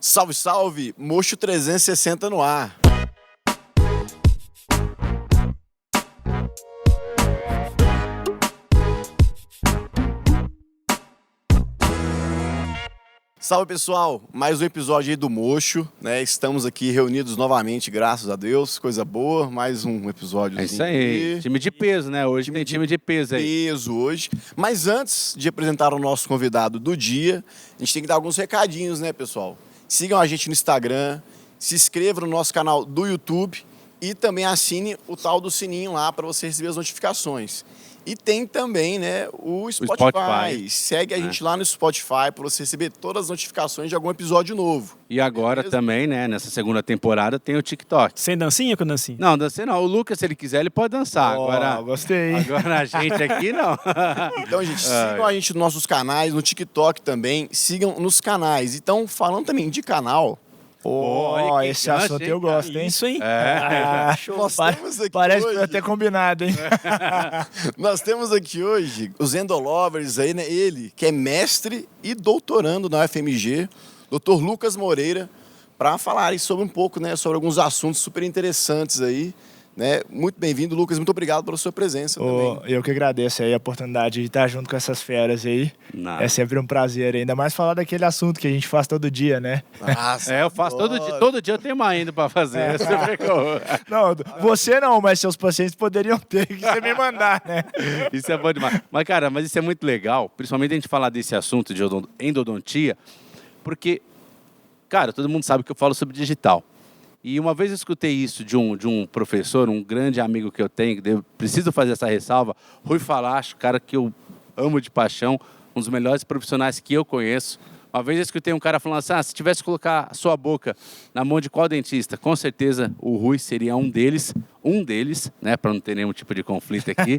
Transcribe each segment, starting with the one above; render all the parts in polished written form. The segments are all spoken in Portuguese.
Salve, salve! Mocho 360 no ar. Salve, pessoal! Mais um episódio aí do Mocho, né? Estamos aqui reunidos novamente, graças a Deus. Coisa boa, mais um episódio. É isso aí. Time de peso, né? Hoje tem time de peso aí. Peso hoje. Mas antes de apresentar o nosso convidado do dia, a gente tem que dar alguns recadinhos, né, pessoal? Sigam a gente no Instagram, se inscreva no nosso canal do YouTube e também assine o tal do sininho lá para você receber as notificações. E tem também, né, o Spotify. Segue a gente lá no Spotify para você receber todas as notificações de algum episódio novo. E agora também, né, nessa segunda temporada, tem o TikTok. Sem dancinha ou com dancinha? Não, dancinha não. O Lucas, se ele quiser, ele pode dançar. Agora, gostei. Agora a gente aqui, não. Então, gente, sigam a gente nos nossos canais, no TikTok também. Sigam nos canais. Então, falando também de canal... Esse assunto eu gosto, hein? Isso, hein? Nós temos aqui Parece hoje... que até combinado, hein? Nós temos aqui hoje os Endolovers aí, né? Ele, que é mestre e doutorando na UFMG, Dr. Lucas Moreira, para falar sobre um pouco, né? Sobre alguns assuntos super interessantes aí. Né? Muito bem-vindo, Lucas. Muito obrigado pela sua presença também. Eu que agradeço aí a oportunidade de estar junto com essas feras aí. Nada. É sempre um prazer, ainda mais falar daquele assunto que a gente faz todo dia, né? Nossa, Eu faço todo dia eu tenho uma ainda para fazer. Você vê que eu... Não, você não, mas seus pacientes poderiam ter que você me mandar, né? Isso é bom demais. Mas, cara, isso é muito legal, principalmente a gente falar desse assunto de endodontia, porque, cara, todo mundo sabe que eu falo sobre digital. E uma vez eu escutei isso de um professor, um grande amigo que eu tenho, que eu preciso fazer essa ressalva, Rui Falacho, cara que eu amo de paixão, um dos melhores profissionais que eu conheço. Uma vez eu escutei um cara falando assim, se tivesse que colocar a sua boca na mão de qual dentista, com certeza o Rui seria um deles, né, para não ter nenhum tipo de conflito aqui.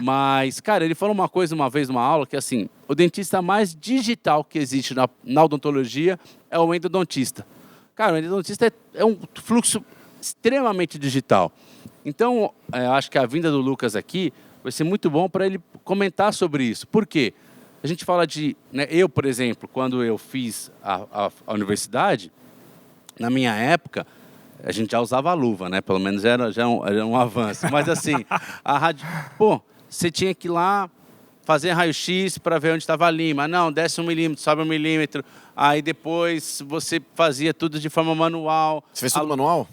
Mas, cara, ele falou uma coisa uma vez numa aula, que assim, o dentista mais digital que existe na odontologia é o endodontista. Cara, o endodontista é um fluxo extremamente digital. Então, eu acho que a vinda do Lucas aqui vai ser muito bom para ele comentar sobre isso. Por quê? A gente fala de... Né, eu, por exemplo, quando eu fiz a universidade, na minha época, a gente já usava a luva, né? Pelo menos era um avanço. Mas assim, você tinha que ir lá fazer raio-x para ver onde estava a lima. Não, desce 1 milímetro, sobe 1 milímetro. Aí depois você fazia tudo de forma manual. Você fez tudo manual?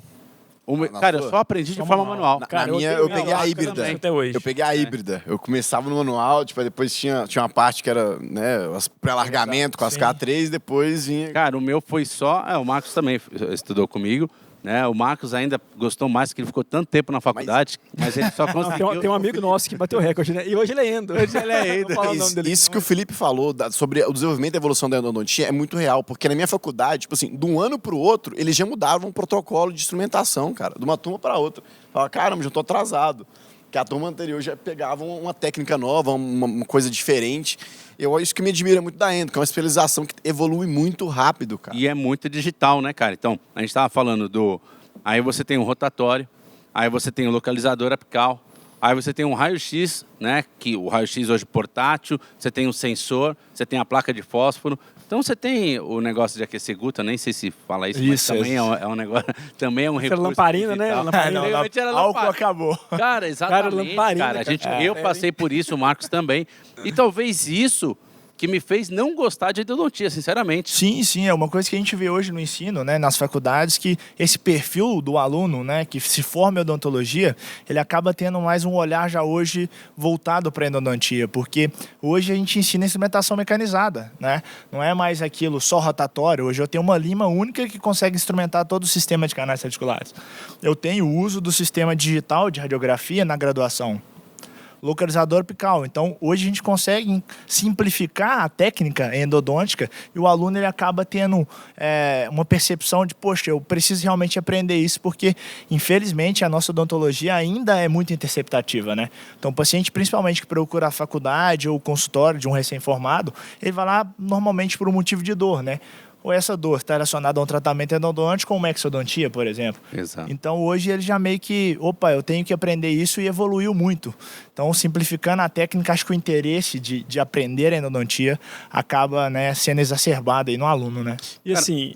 Cara, eu só aprendi de forma manual. Na minha, eu peguei a híbrida. Até hoje. Eu peguei a híbrida. Eu começava no manual, depois tinha uma parte que era, né, pré-alargamento com as K3, depois vinha... Cara, o meu foi só... o Marcos também estudou comigo. Né? O Marcos ainda gostou mais, que ele ficou tanto tempo na faculdade, mas ele só conseguiu... Tem um amigo nosso que bateu recorde, né? E hoje ele é endo. Isso que o Felipe falou sobre o desenvolvimento e evolução da endodontia é muito real, porque na minha faculdade, tipo assim, de um ano para o outro, eles já mudavam um protocolo de instrumentação, cara, de uma turma para outra. Falava, caramba, já estou atrasado. Que a turma anterior já pegava uma técnica nova, uma coisa diferente. Isso que me admira muito da endo, que é uma especialização que evolui muito rápido, cara. E é muito digital, né, cara? Então, a gente estava falando Aí você tem um rotatório, aí você tem o localizador apical, aí você tem um raio-x, né? Que o raio-x hoje portátil, você tem um sensor, você tem a placa de fósforo. Então você tem o negócio de aquecer guta, nem sei se fala isso, mas também é um negócio, também é um recurso. Lamparina, digital. né? Lamparina. Álcool acabou. Cara, exatamente, cara. Eu passei por isso, o Marcos também. E talvez isso que me fez não gostar de endodontia, sinceramente. Sim, é uma coisa que a gente vê hoje no ensino, né, nas faculdades, que esse perfil do aluno, né, que se forma em odontologia, ele acaba tendo mais um olhar já hoje voltado para a endodontia, porque hoje a gente ensina instrumentação mecanizada, né, não é mais aquilo só rotatório. Hoje eu tenho uma lima única que consegue instrumentar todo o sistema de canais articulares. Eu tenho o uso do sistema digital de radiografia na graduação. Localizador apical. Então, hoje a gente consegue simplificar a técnica endodôntica e o aluno ele acaba tendo uma percepção de, poxa, eu preciso realmente aprender isso, porque, infelizmente, a nossa odontologia ainda é muito interceptativa, né? Então, o paciente, principalmente que procura a faculdade ou o consultório de um recém-formado, ele vai lá normalmente por um motivo de dor, né? ou essa dor está relacionada a um tratamento endodôntico como exodontia, por exemplo. Exato. Então, hoje ele já meio que, eu tenho que aprender isso e evoluiu muito. Então, simplificando a técnica, acho que o interesse de aprender a endodontia acaba, né, sendo exacerbado aí no aluno, né? E assim,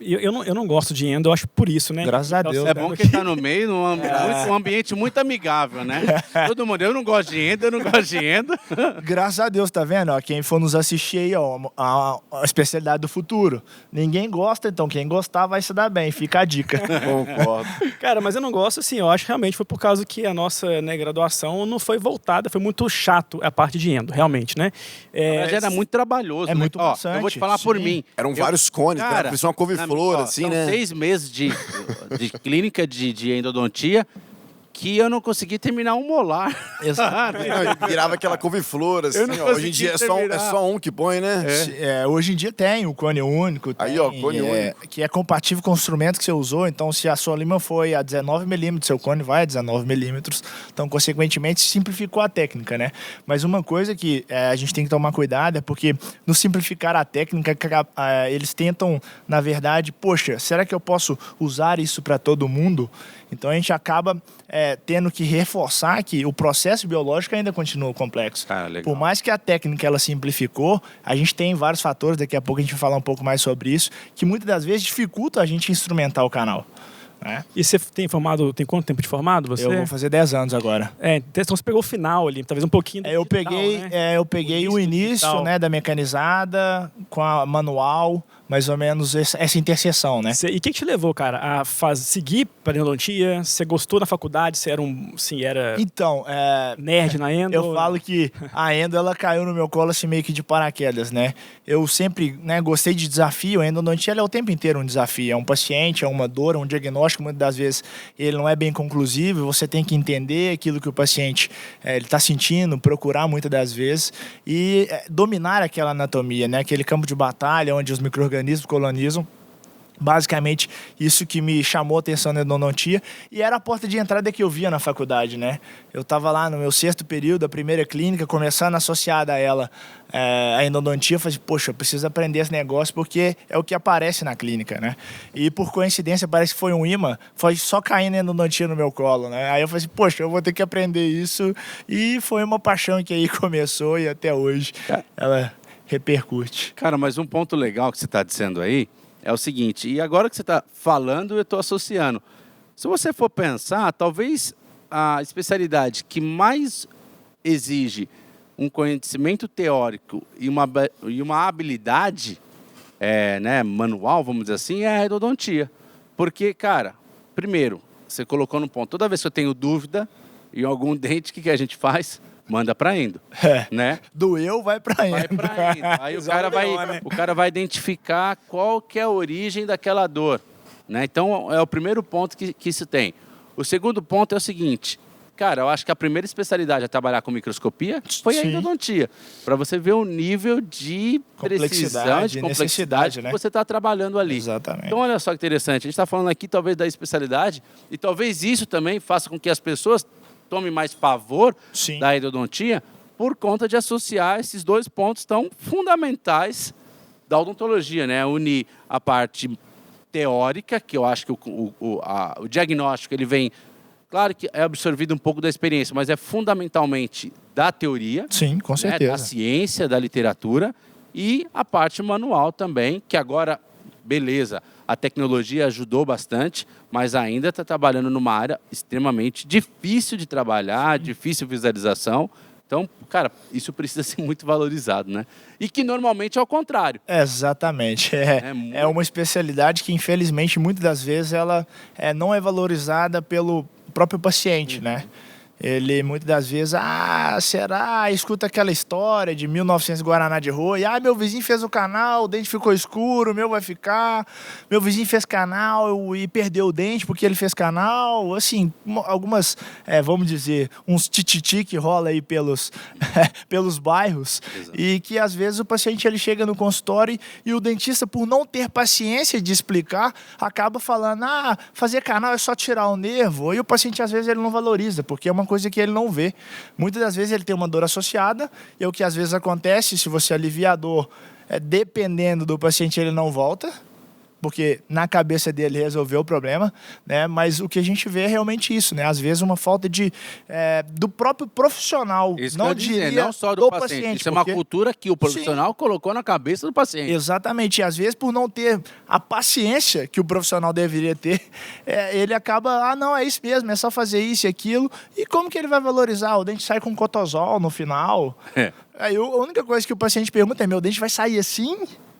eu não gosto de endo, eu acho por isso, né? Graças a Deus. É bom que ele tá no meio, num ambiente muito amigável, né? Todo mundo, eu não gosto de endo, eu não gosto de endo. Graças a Deus, tá vendo? Ó, quem for nos assistir aí, ó, a especialidade do futuro. Ninguém gosta, então quem gostar vai se dar bem, fica a dica. Concordo. Cara, mas eu não gosto, assim, eu acho que realmente foi por causa que a nossa, né, graduação não foi voltada, foi muito chato a parte de endo, realmente, né? Mas era muito trabalhoso, É né? muito Ó, maçante, eu vou te falar por sim. mim. Eram vários cones, cara, cara, parecia uma couve-flor, assim, são né? 6 meses de clínica de endodontia que eu não consegui terminar um molar. Exato. Não, virava aquela couve-flor, assim, Eu não ó. Hoje em consegui dia é terminar. só um que põe, né? Hoje em dia tem o cone único. Aí, ó, cone único. Que é compatível com o instrumento que você usou. Então, se a sua lima foi a 19 milímetros, seu cone vai a 19 milímetros. Então, consequentemente, simplificou a técnica, né? Mas uma coisa que a gente tem que tomar cuidado é porque no simplificar a técnica, eles tentam, na verdade, poxa, será que eu posso usar isso para todo mundo? Então, a gente acaba tendo que reforçar que o processo biológico ainda continua complexo. Cara, legal. Por mais que a técnica ela simplificou, a gente tem vários fatores, daqui a pouco a gente vai falar um pouco mais sobre isso, que muitas das vezes dificultam a gente instrumentar o canal. Né? E você tem quanto tempo de formado você? Eu vou fazer 10 anos agora. Então você pegou o final ali, talvez um pouquinho do Eu digital, peguei, né? eu peguei o início, digital. né, da mecanizada com a manual, mais ou menos essa interseção, né? E o que te levou, cara, a seguir para endodontia? Você gostou da faculdade? Você era Então, nerd na endo? eu falo que a endo ela caiu no meu colo assim meio que de paraquedas, né? Eu sempre, né, gostei de desafio. A endodontia ela é o tempo inteiro um desafio. É um paciente, é uma dor, é um diagnóstico. Muitas das vezes ele não é bem conclusivo. Você tem que entender aquilo que o paciente ele está sentindo, procurar muitas das vezes e dominar aquela anatomia, né? Aquele campo de batalha onde os micro-organismos colonizam. Basicamente, isso que me chamou a atenção na endodontia e era a porta de entrada que eu via na faculdade, né? Eu estava lá no meu 6º período, a primeira clínica, começando associada a ela, a endodontia, eu falei, poxa, eu preciso aprender esse negócio porque é o que aparece na clínica, né? E por coincidência, parece que foi um imã, foi só caindo a endodontia no meu colo, né? Aí eu falei, poxa, eu vou ter que aprender isso e foi uma paixão que aí começou e até hoje ela repercute. Cara, mas um ponto legal que você está dizendo aí é o seguinte, e agora que você está falando, eu estou associando. Se você for pensar, talvez a especialidade que mais exige um conhecimento teórico e uma habilidade né, manual, vamos dizer assim, é a endodontia. Porque, cara, primeiro, você colocou no ponto, toda vez que eu tenho dúvida em algum dente, o que a gente faz? Manda para endo, né? Doeu, vai para endo. Vai pra endo. Aí o cara vai identificar qual que é a origem daquela dor, né? Então, é o primeiro ponto que isso tem. O segundo ponto é o seguinte, cara, eu acho que a primeira especialidade a trabalhar com microscopia foi a endodontia, para você ver o nível de precisão, de complexidade né? que você está trabalhando ali. Exatamente. Então, olha só que interessante, a gente está falando aqui talvez da especialidade e talvez isso também faça com que as pessoas tome mais pavor da endodontia por conta de associar esses dois pontos tão fundamentais da odontologia, né? Unir a parte teórica, que eu acho que o diagnóstico ele vem, claro que é absorvido um pouco da experiência, mas é fundamentalmente da teoria. Sim, com certeza. Da ciência, da literatura e a parte manual também, que agora, beleza, a tecnologia ajudou bastante, mas ainda está trabalhando numa área extremamente difícil de trabalhar, difícil visualização. Então, cara, isso precisa ser muito valorizado, né? E que normalmente é o contrário. Exatamente. É uma especialidade que, infelizmente, muitas das vezes ela não é valorizada pelo próprio paciente, né? Ele, muitas das vezes, será? Escuta aquela história de 1900 Guaraná de Roi. Meu vizinho fez o canal, o dente ficou escuro, o meu vai ficar. Meu vizinho fez canal e perdeu o dente porque ele fez canal. Assim, algumas, vamos dizer, uns tititi que rola aí pelos bairros. Exato. E que, às vezes, o paciente ele chega no consultório e o dentista, por não ter paciência de explicar, acaba falando, fazer canal é só tirar o nervo. E o paciente, às vezes, ele não valoriza, porque é uma coisa que ele não vê. Muitas das vezes ele tem uma dor associada, e o que às vezes acontece, se você alivia a dor dependendo do paciente, ele não volta, porque na cabeça dele resolveu o problema, né? Mas o que a gente vê é realmente isso, né? Às vezes uma falta do próprio profissional, Isso não que eu dizer, diria não só do paciente. Isso é uma cultura que o profissional colocou na cabeça do paciente. Exatamente. E às vezes, por não ter a paciência que o profissional deveria ter, ele acaba, não, é isso mesmo, é só fazer isso e aquilo. E como que ele vai valorizar? O dente sai com cotozol no final. Aí a única coisa que o paciente pergunta é, meu dente vai sair assim?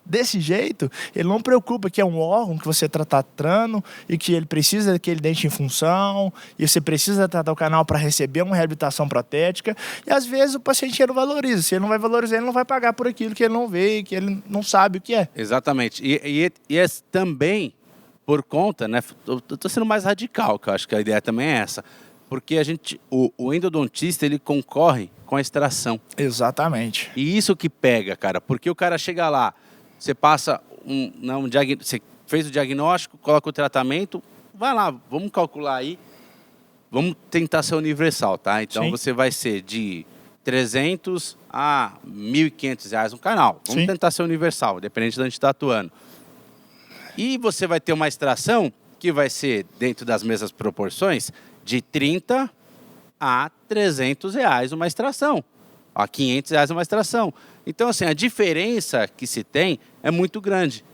Desse jeito? Ele não preocupa que é um órgão que você está tratando e que ele precisa daquele dente em função e você precisa tratar o canal para receber uma reabilitação protética. E às vezes o paciente não valoriza. Se ele não vai valorizar, ele não vai pagar por aquilo que ele não vê e que ele não sabe o que é. Exatamente. E é também por conta, né? Eu estou sendo mais radical, que eu acho que a ideia também é essa. Porque o endodontista, ele concorre com a extração. Exatamente. E isso que pega, cara. Porque o cara chega lá, você passa você fez o diagnóstico, coloca o tratamento, vai lá, vamos calcular aí, vamos tentar ser universal, tá? Então Sim. você vai ser de 300 a R$ 1.500 no canal. Vamos Sim. tentar ser universal, dependente de onde está atuando. E você vai ter uma extração que vai ser, dentro das mesmas proporções, de 30 a R$ 300 uma extração. A R$ 500 uma extração. Então, assim, a diferença que se tem é muito grande.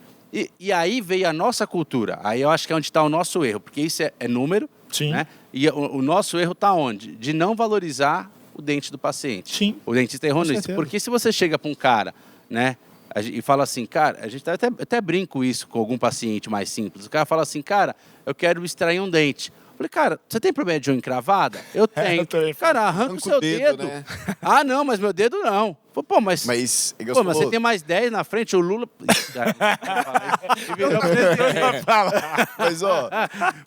E aí veio a nossa cultura. Aí eu acho que é onde está o nosso erro, porque isso é número, Sim. né? E o nosso erro está onde? De não valorizar o dente do paciente. Sim. O dentista errou Com nisso. certeza. Porque se você chega para um cara, né, e fala assim, cara, a gente até brinco isso com algum paciente mais simples. O cara fala assim, cara, eu quero extrair um dente. Eu falei, cara, você tem problema de unha encravada? Eu tenho. eu também. Cara, arranca o seu dedo. né? Ah, não, mas meu dedo não. Pô, mas igual pô, você mas você falou, tem mais 10 na frente, o Lula... Mas, ó,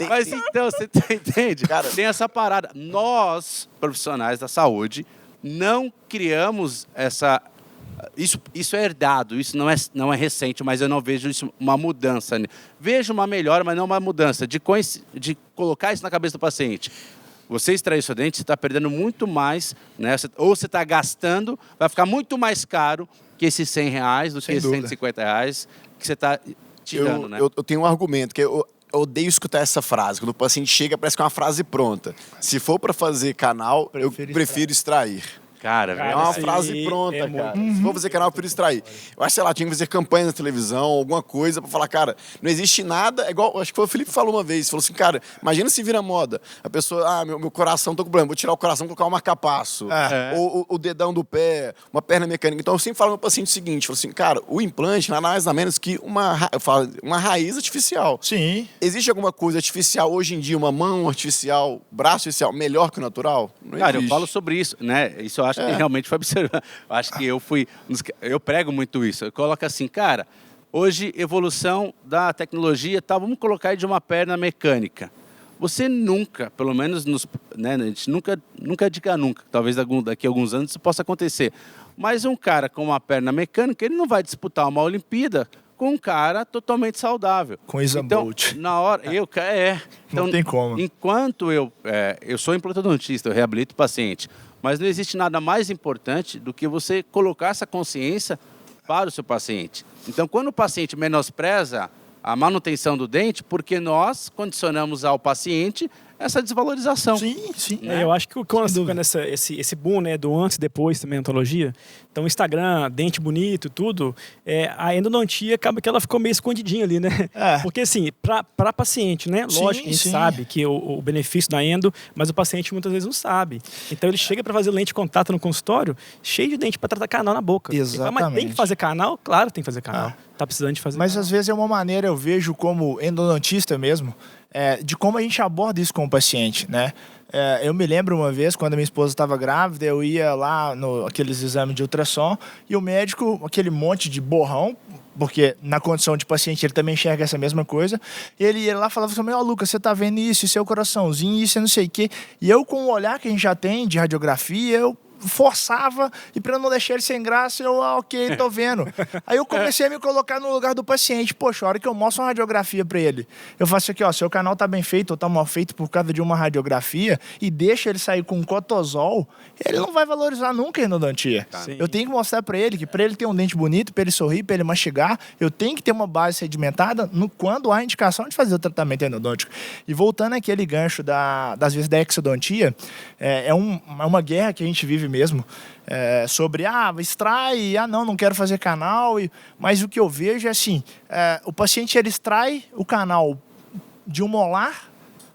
Mas então, você entende? Cara, Tem essa parada. Nós, profissionais da saúde, não criamos essa... Isso é herdado, isso não é recente, mas eu não vejo isso uma mudança. Vejo uma melhora, mas não uma mudança, de colocar isso na cabeça do paciente. Você extrair seu dente, você está perdendo muito mais, né? Ou você está gastando, vai ficar muito mais caro que esses R$100 do que esses R$150 que você está tirando, né? eu tenho um argumento, que eu odeio escutar essa frase. Quando o paciente chega, parece que é uma frase pronta. Se for para fazer canal, eu prefiro extrair. Cara, É uma isso aí frase pronta, é cara. muito- Se for fazer canal, eu prefiro extrair. Eu acho, sei lá, tinha que fazer campanha na televisão, alguma coisa pra falar, cara, não existe nada. É igual, acho que foi o Felipe falou uma vez, falou assim, cara, imagina se vira moda. A pessoa, meu coração, tô com problema, vou tirar o coração, colocar um marca-passo. Ou o dedão do pé, uma perna mecânica. Então eu sempre falo pro paciente o seguinte, falo assim, cara, o implante nada mais nada menos que uma raiz artificial. Sim. Existe alguma coisa artificial hoje em dia, uma mão artificial, braço artificial, melhor que o natural? Não Cara, eu existe. falo sobre isso, né? Isso eu acho que realmente foi observado. Eu acho que eu prego muito isso. Eu coloco assim, cara, hoje evolução da tecnologia, tá, vamos colocar aí de uma perna mecânica. Você nunca, pelo menos né, a gente nunca diga nunca, talvez daqui a alguns anos isso possa acontecer. Mas um cara com uma perna mecânica, ele não vai disputar uma Olimpíada com um cara totalmente saudável. Com Usain então, Bolt. na hora, então, Não tem como. Enquanto eu sou implantodontista, eu reabilito o paciente, mas não existe nada mais importante do que você colocar essa consciência para o seu paciente. Então, quando o paciente menospreza a manutenção do dente, porque nós condicionamos ao paciente essa desvalorização. Sim, sim. Eu acho que quando esse boom, né, do antes e depois também, odontologia, então Instagram, dente bonito, tudo, a endodontia acaba que ela ficou meio escondidinha ali, né? Porque assim, para paciente, né, Sim, lógico que a gente sim. sabe que o benefício da endo, mas o paciente muitas vezes não sabe. Então ele chega para fazer lente de contato no consultório, cheio de dente para tratar canal na boca. Ele fala, mas tem Exatamente. que fazer canal? Claro, tem que fazer canal. Tá precisando de fazer Mas canal. às vezes é uma maneira, eu vejo como endodontista mesmo, de como a gente aborda isso com o paciente, né? Eu me lembro uma vez, quando a minha esposa estava grávida, eu ia lá aqueles exames de ultrassom e o médico, aquele monte de borrão, porque na condição de paciente ele também enxerga essa mesma coisa, ele ia lá e falava assim, Lucas, você tá vendo isso, seu coraçãozinho, isso, não sei o quê. E eu, com o olhar que a gente já tem de radiografia, eu forçava, e para não deixar ele sem graça, eu, ok, tô vendo. Aí eu comecei a me colocar no lugar do paciente. Poxa, a hora que eu mostro uma radiografia para ele, eu faço aqui, ó, seu canal tá bem feito ou tá mal feito por causa de uma radiografia, e deixa ele sair com cotozol, ele não vai valorizar nunca a endodontia. Sim. Eu tenho que mostrar para ele que para ele ter um dente bonito, para ele sorrir, para ele mastigar, eu tenho que ter uma base sedimentada quando há indicação de fazer o tratamento endodôntico. E voltando àquele gancho das vezes da exodontia, é uma guerra que a gente vive mesmo, sobre, extrai, não quero fazer canal, mas o que eu vejo é assim, o paciente ele extrai o canal de um molar,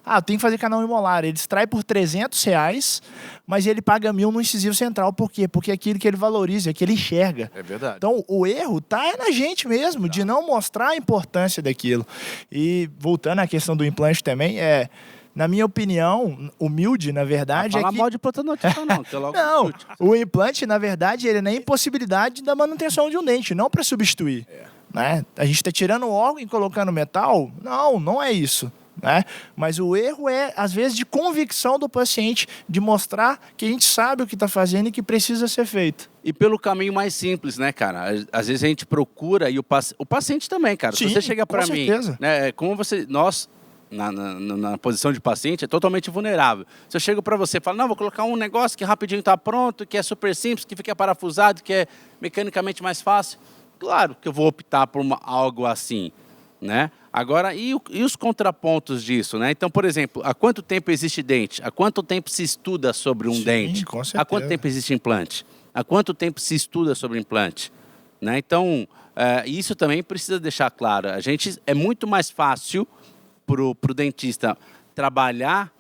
eu tenho que fazer canal molar, ele extrai por R$300, mas ele paga 1.000 no incisivo central, por quê? Porque é aquilo que ele valoriza, é que ele enxerga. É verdade. Então, o erro tá na gente mesmo, de não mostrar a importância daquilo. E, voltando à questão do implante também, na minha opinião, humilde, na verdade, Não fala mal de protodontista, não. Que é logo não, o implante, na verdade, ele é na impossibilidade da manutenção de um dente, não para substituir. Né? A gente está tirando o órgão e colocando metal? Não é isso. Né? Mas o erro é, às vezes, de convicção do paciente, de mostrar que a gente sabe o que está fazendo e que precisa ser feito. E pelo caminho mais simples, né, cara? Às vezes a gente procura, e o paciente também, cara. Sim, se você chega para mim, certeza. né, nós, na posição de paciente, é totalmente vulnerável. Se eu chego para você e falo, não, vou colocar um negócio que rapidinho está pronto, que é super simples, que fica parafusado, que é mecanicamente mais fácil, claro que eu vou optar por algo assim, né? Agora, e os contrapontos disso, né? Então, por exemplo, há quanto tempo existe dente? Há quanto tempo se estuda sobre um dente? Com certeza. Há quanto tempo existe implante? Há quanto tempo se estuda sobre implante? Né? Então, isso também precisa deixar claro. É muito mais fácil para o dentista trabalhar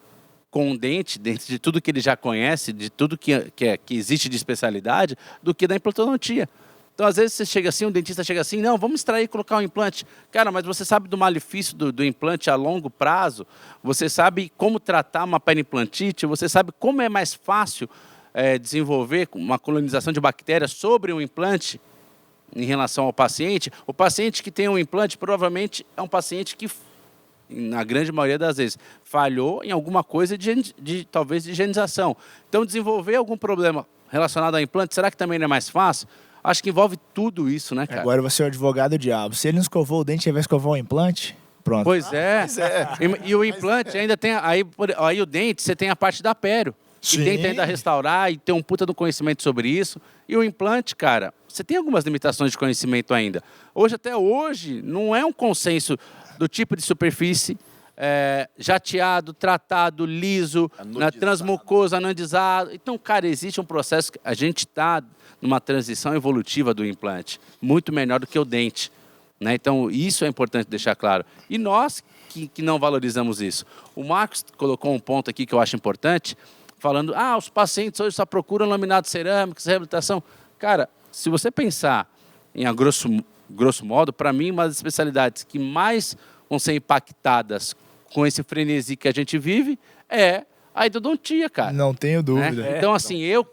com o dente, dentro de tudo que ele já conhece, de tudo que existe de especialidade, do que da implantodontia. Então, às vezes, você chega assim, um dentista chega assim, não, vamos extrair e colocar um implante. Cara, mas você sabe do malefício do implante a longo prazo? Você sabe como tratar uma periimplantite? Você sabe como é mais fácil desenvolver uma colonização de bactérias sobre um implante em relação ao paciente? O paciente que tem um implante provavelmente é um paciente que, na grande maioria das vezes, falhou em alguma coisa talvez de higienização. Então, desenvolver algum problema relacionado ao implante, será que também não é mais fácil? Acho que envolve tudo isso, né, cara? Agora você é o advogado do diabo. Se ele não escovou o dente, ele vai escovar o implante? Pronto. Pois é. E o implante ainda tem... Aí o dente, você tem a parte da pério. Que Sim. tenta ainda restaurar e ter um puta do conhecimento sobre isso. E o implante, cara, você tem algumas limitações de conhecimento ainda. Até hoje, não é um consenso do tipo de superfície jateado, tratado, liso, transmucoso, anodizado. Então, cara, existe um processo... A gente está numa transição evolutiva do implante, muito melhor do que o dente. Né? Então, isso é importante deixar claro. E nós que não valorizamos isso. O Marcos colocou um ponto aqui que eu acho importante, falando, os pacientes hoje só procuram laminados cerâmicos, reabilitação. Cara, se você pensar em grosso modo, para mim, uma das especialidades que mais vão ser impactadas com esse frenesi que a gente vive é a endodontia, cara. Não tenho dúvida. Né? Então, assim, eu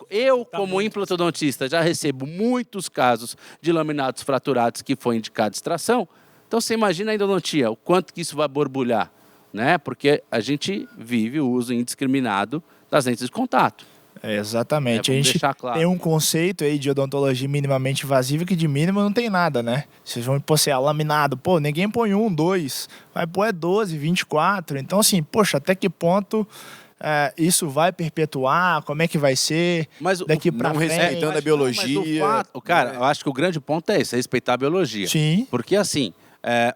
como implantodontista, já recebo muitos casos de laminados fraturados que foi indicado extração. Então, você imagina a endodontia, o quanto que isso vai borbulhar, né? Porque a gente vive o uso indiscriminado das lentes de contato. Exatamente. A gente tem um conceito aí de odontologia minimamente invasiva que de mínimo não tem nada, né? Vocês vão pôr laminado. Pô, ninguém põe 1, 2. Vai pôr 12, 24. Então, assim, poxa, até que ponto isso vai perpetuar? Como é que vai ser daqui pra frente? Respeitando a biologia. Cara, eu acho que o grande ponto é esse, respeitar a biologia. Sim. Porque, assim,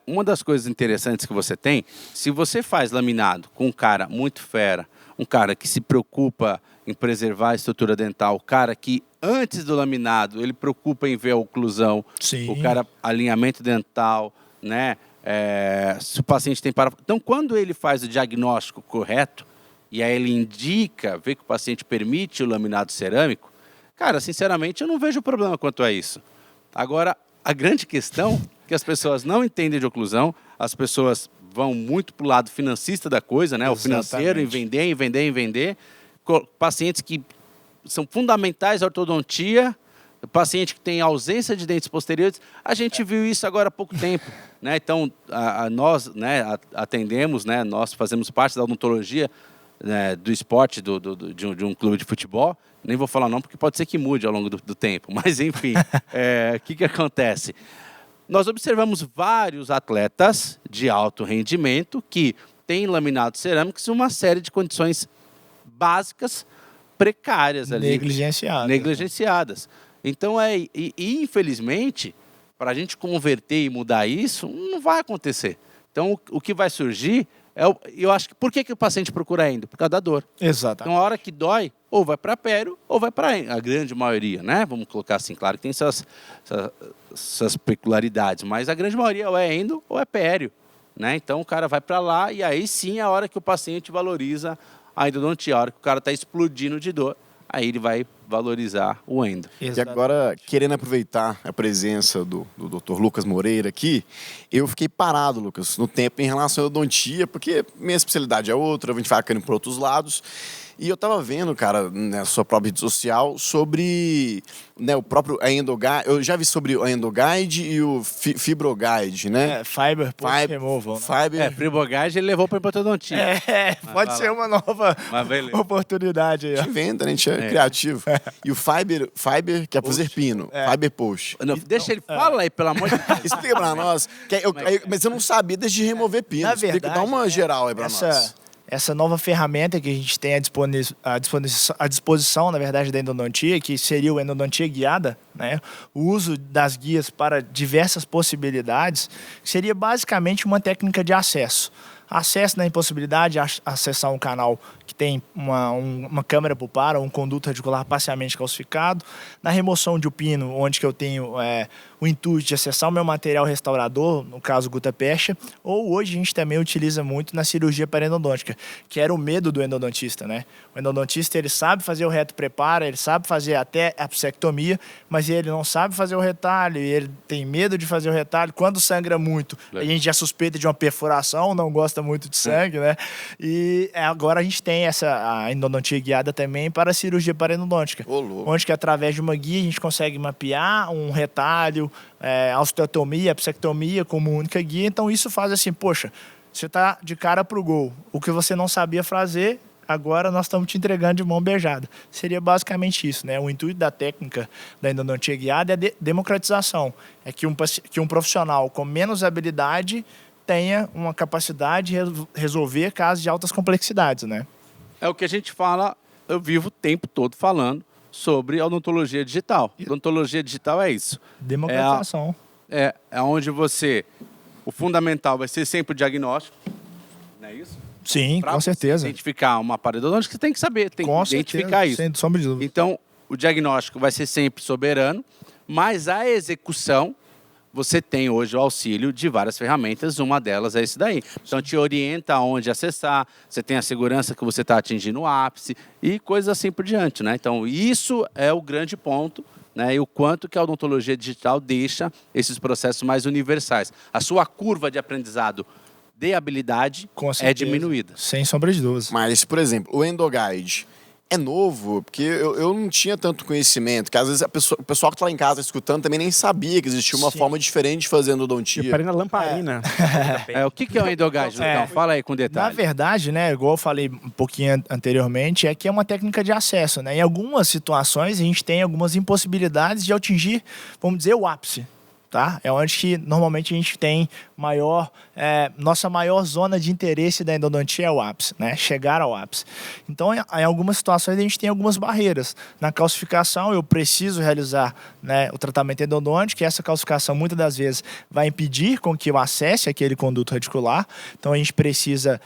uma das coisas interessantes que você tem, se você faz laminado com um cara muito fera, um cara que se preocupa em preservar a estrutura dental, o cara que antes do laminado ele preocupa em ver a oclusão, Sim. o cara alinhamento dental, né? Se o paciente tem parafuso. Então, quando ele faz o diagnóstico correto e aí ele indica, vê que o paciente permite o laminado cerâmico, cara, sinceramente eu não vejo problema quanto a isso. Agora, a grande questão é que as pessoas não entendem de oclusão, as pessoas vão muito para o lado financista da coisa, né? Exatamente. O financeiro, em vender. Pacientes que são fundamentais à ortodontia, paciente que tem ausência de dentes posteriores. A gente viu isso agora há pouco tempo. Né? Então, nós atendemos, né? Nós fazemos parte da odontologia né, do esporte de um clube de futebol, nem vou falar não, porque pode ser que mude ao longo do tempo, mas enfim, o que acontece? Nós observamos vários atletas de alto rendimento que têm laminados cerâmicos em uma série de condições básicas, precárias ali. Negligenciadas. Então, infelizmente, para a gente converter e mudar isso, não vai acontecer. Então, o que vai surgir eu acho que... Por que o paciente procura endo? Por causa da dor. Exato. Então, a hora que dói, ou vai para pério, ou vai para endo. A grande maioria, né? Vamos colocar assim, claro que tem essas peculiaridades, mas a grande maioria ou é endo ou é pério, né? Então, o cara vai para lá e aí sim é a hora que o paciente valoriza a endodontia. A hora que o cara está explodindo de dor, aí ele vai valorizar o endo. Exatamente. E agora, querendo aproveitar a presença do Dr. Lucas Moreira aqui, eu fiquei parado, Lucas, no tempo em relação à endodontia, porque minha especialidade é outra, a gente vai caindo por outros lados. E eu tava vendo, cara, na sua própria rede social, sobre, né, o próprio Endoguide. Eu já vi sobre o Endoguide e o Fibroguide, né? Fiber Removal. Fiber. Fibroguide ele levou para implantodontia. Pode ser uma nova oportunidade aí. A gente inventa, né? A gente é criativo. E o Fiber que é fazer pino. Fiber Post. Não, deixa ele falar aí, pelo amor de Deus. Explica pra nós. Mas eu não sabia desde remover pino. Na verdade, dá uma geral aí pra nós. Essa nova ferramenta que a gente tem à disposição, na verdade, da endodontia, que seria o endodontia guiada, né? O uso das guias para diversas possibilidades, seria basicamente uma técnica de acesso. Acesso na impossibilidade de acessar um canal que tem uma câmara pulpar ou um conduto radicular parcialmente calcificado, na remoção de um pino, onde que eu tenho o intuito de acessar o meu material restaurador, no caso gutta-percha, ou hoje a gente também utiliza muito na cirurgia periendodôntica, que era o medo do endodontista, né? O endodontista, ele sabe fazer o reto preparo, ele sabe fazer até a apsectomia, mas ele não sabe fazer o retalho, e ele tem medo de fazer o retalho. Quando sangra muito, a gente já suspeita de uma perfuração, não gosta muito de sangue, né? E agora a gente tem a endodontia guiada também para a cirurgia periendodôntica, onde que através de uma guia a gente consegue mapear um retalho, a osteotomia, a apsectomia como única guia. Então isso faz assim, poxa, você está de cara para o gol. O que você não sabia fazer, agora nós estamos te entregando de mão beijada. Seria basicamente isso, né? O intuito da técnica da endodontia guiada é a democratização. É que um profissional com menos habilidade tenha uma capacidade de resolver casos de altas complexidades, né? É o que a gente fala, eu vivo o tempo todo falando sobre odontologia digital. Odontologia digital é isso. Democratização. É onde o fundamental vai ser sempre o diagnóstico, não é isso? Sim, com certeza. Identificar uma parede odontológica, você tem que saber, tem que identificar isso. Sem sombra de dúvida. Então, o diagnóstico vai ser sempre soberano, mas a execução, você tem hoje o auxílio de várias ferramentas, uma delas é esse daí. Então, te orienta aonde acessar, você tem a segurança que você está atingindo o ápice e coisas assim por diante, né? Então, isso é o grande ponto, né? E o quanto que a odontologia digital deixa esses processos mais universais. A sua curva de aprendizado de habilidade é diminuída. Sem sombra de dúvidas. Mas, por exemplo, o Endoguide é novo, porque eu não tinha tanto conhecimento, que às vezes o pessoal que está lá em casa escutando também nem sabia que existia uma forma diferente de fazer endodontia. Eu parei na lamparina. O que é o Endoguide, Lucão? Fala aí com detalhe. Na verdade, né, igual eu falei um pouquinho anteriormente, é que é uma técnica de acesso, né? Em algumas situações, a gente tem algumas impossibilidades de atingir, vamos dizer, o ápice. Tá? É onde que normalmente a gente tem nossa maior zona de interesse da endodontia é o ápice, né? Chegar ao ápice. Então, em algumas situações a gente tem algumas barreiras. Na calcificação eu preciso realizar, né, o tratamento endodôntico, e essa calcificação muitas das vezes vai impedir com que eu acesse aquele conduto radicular. Então a gente precisa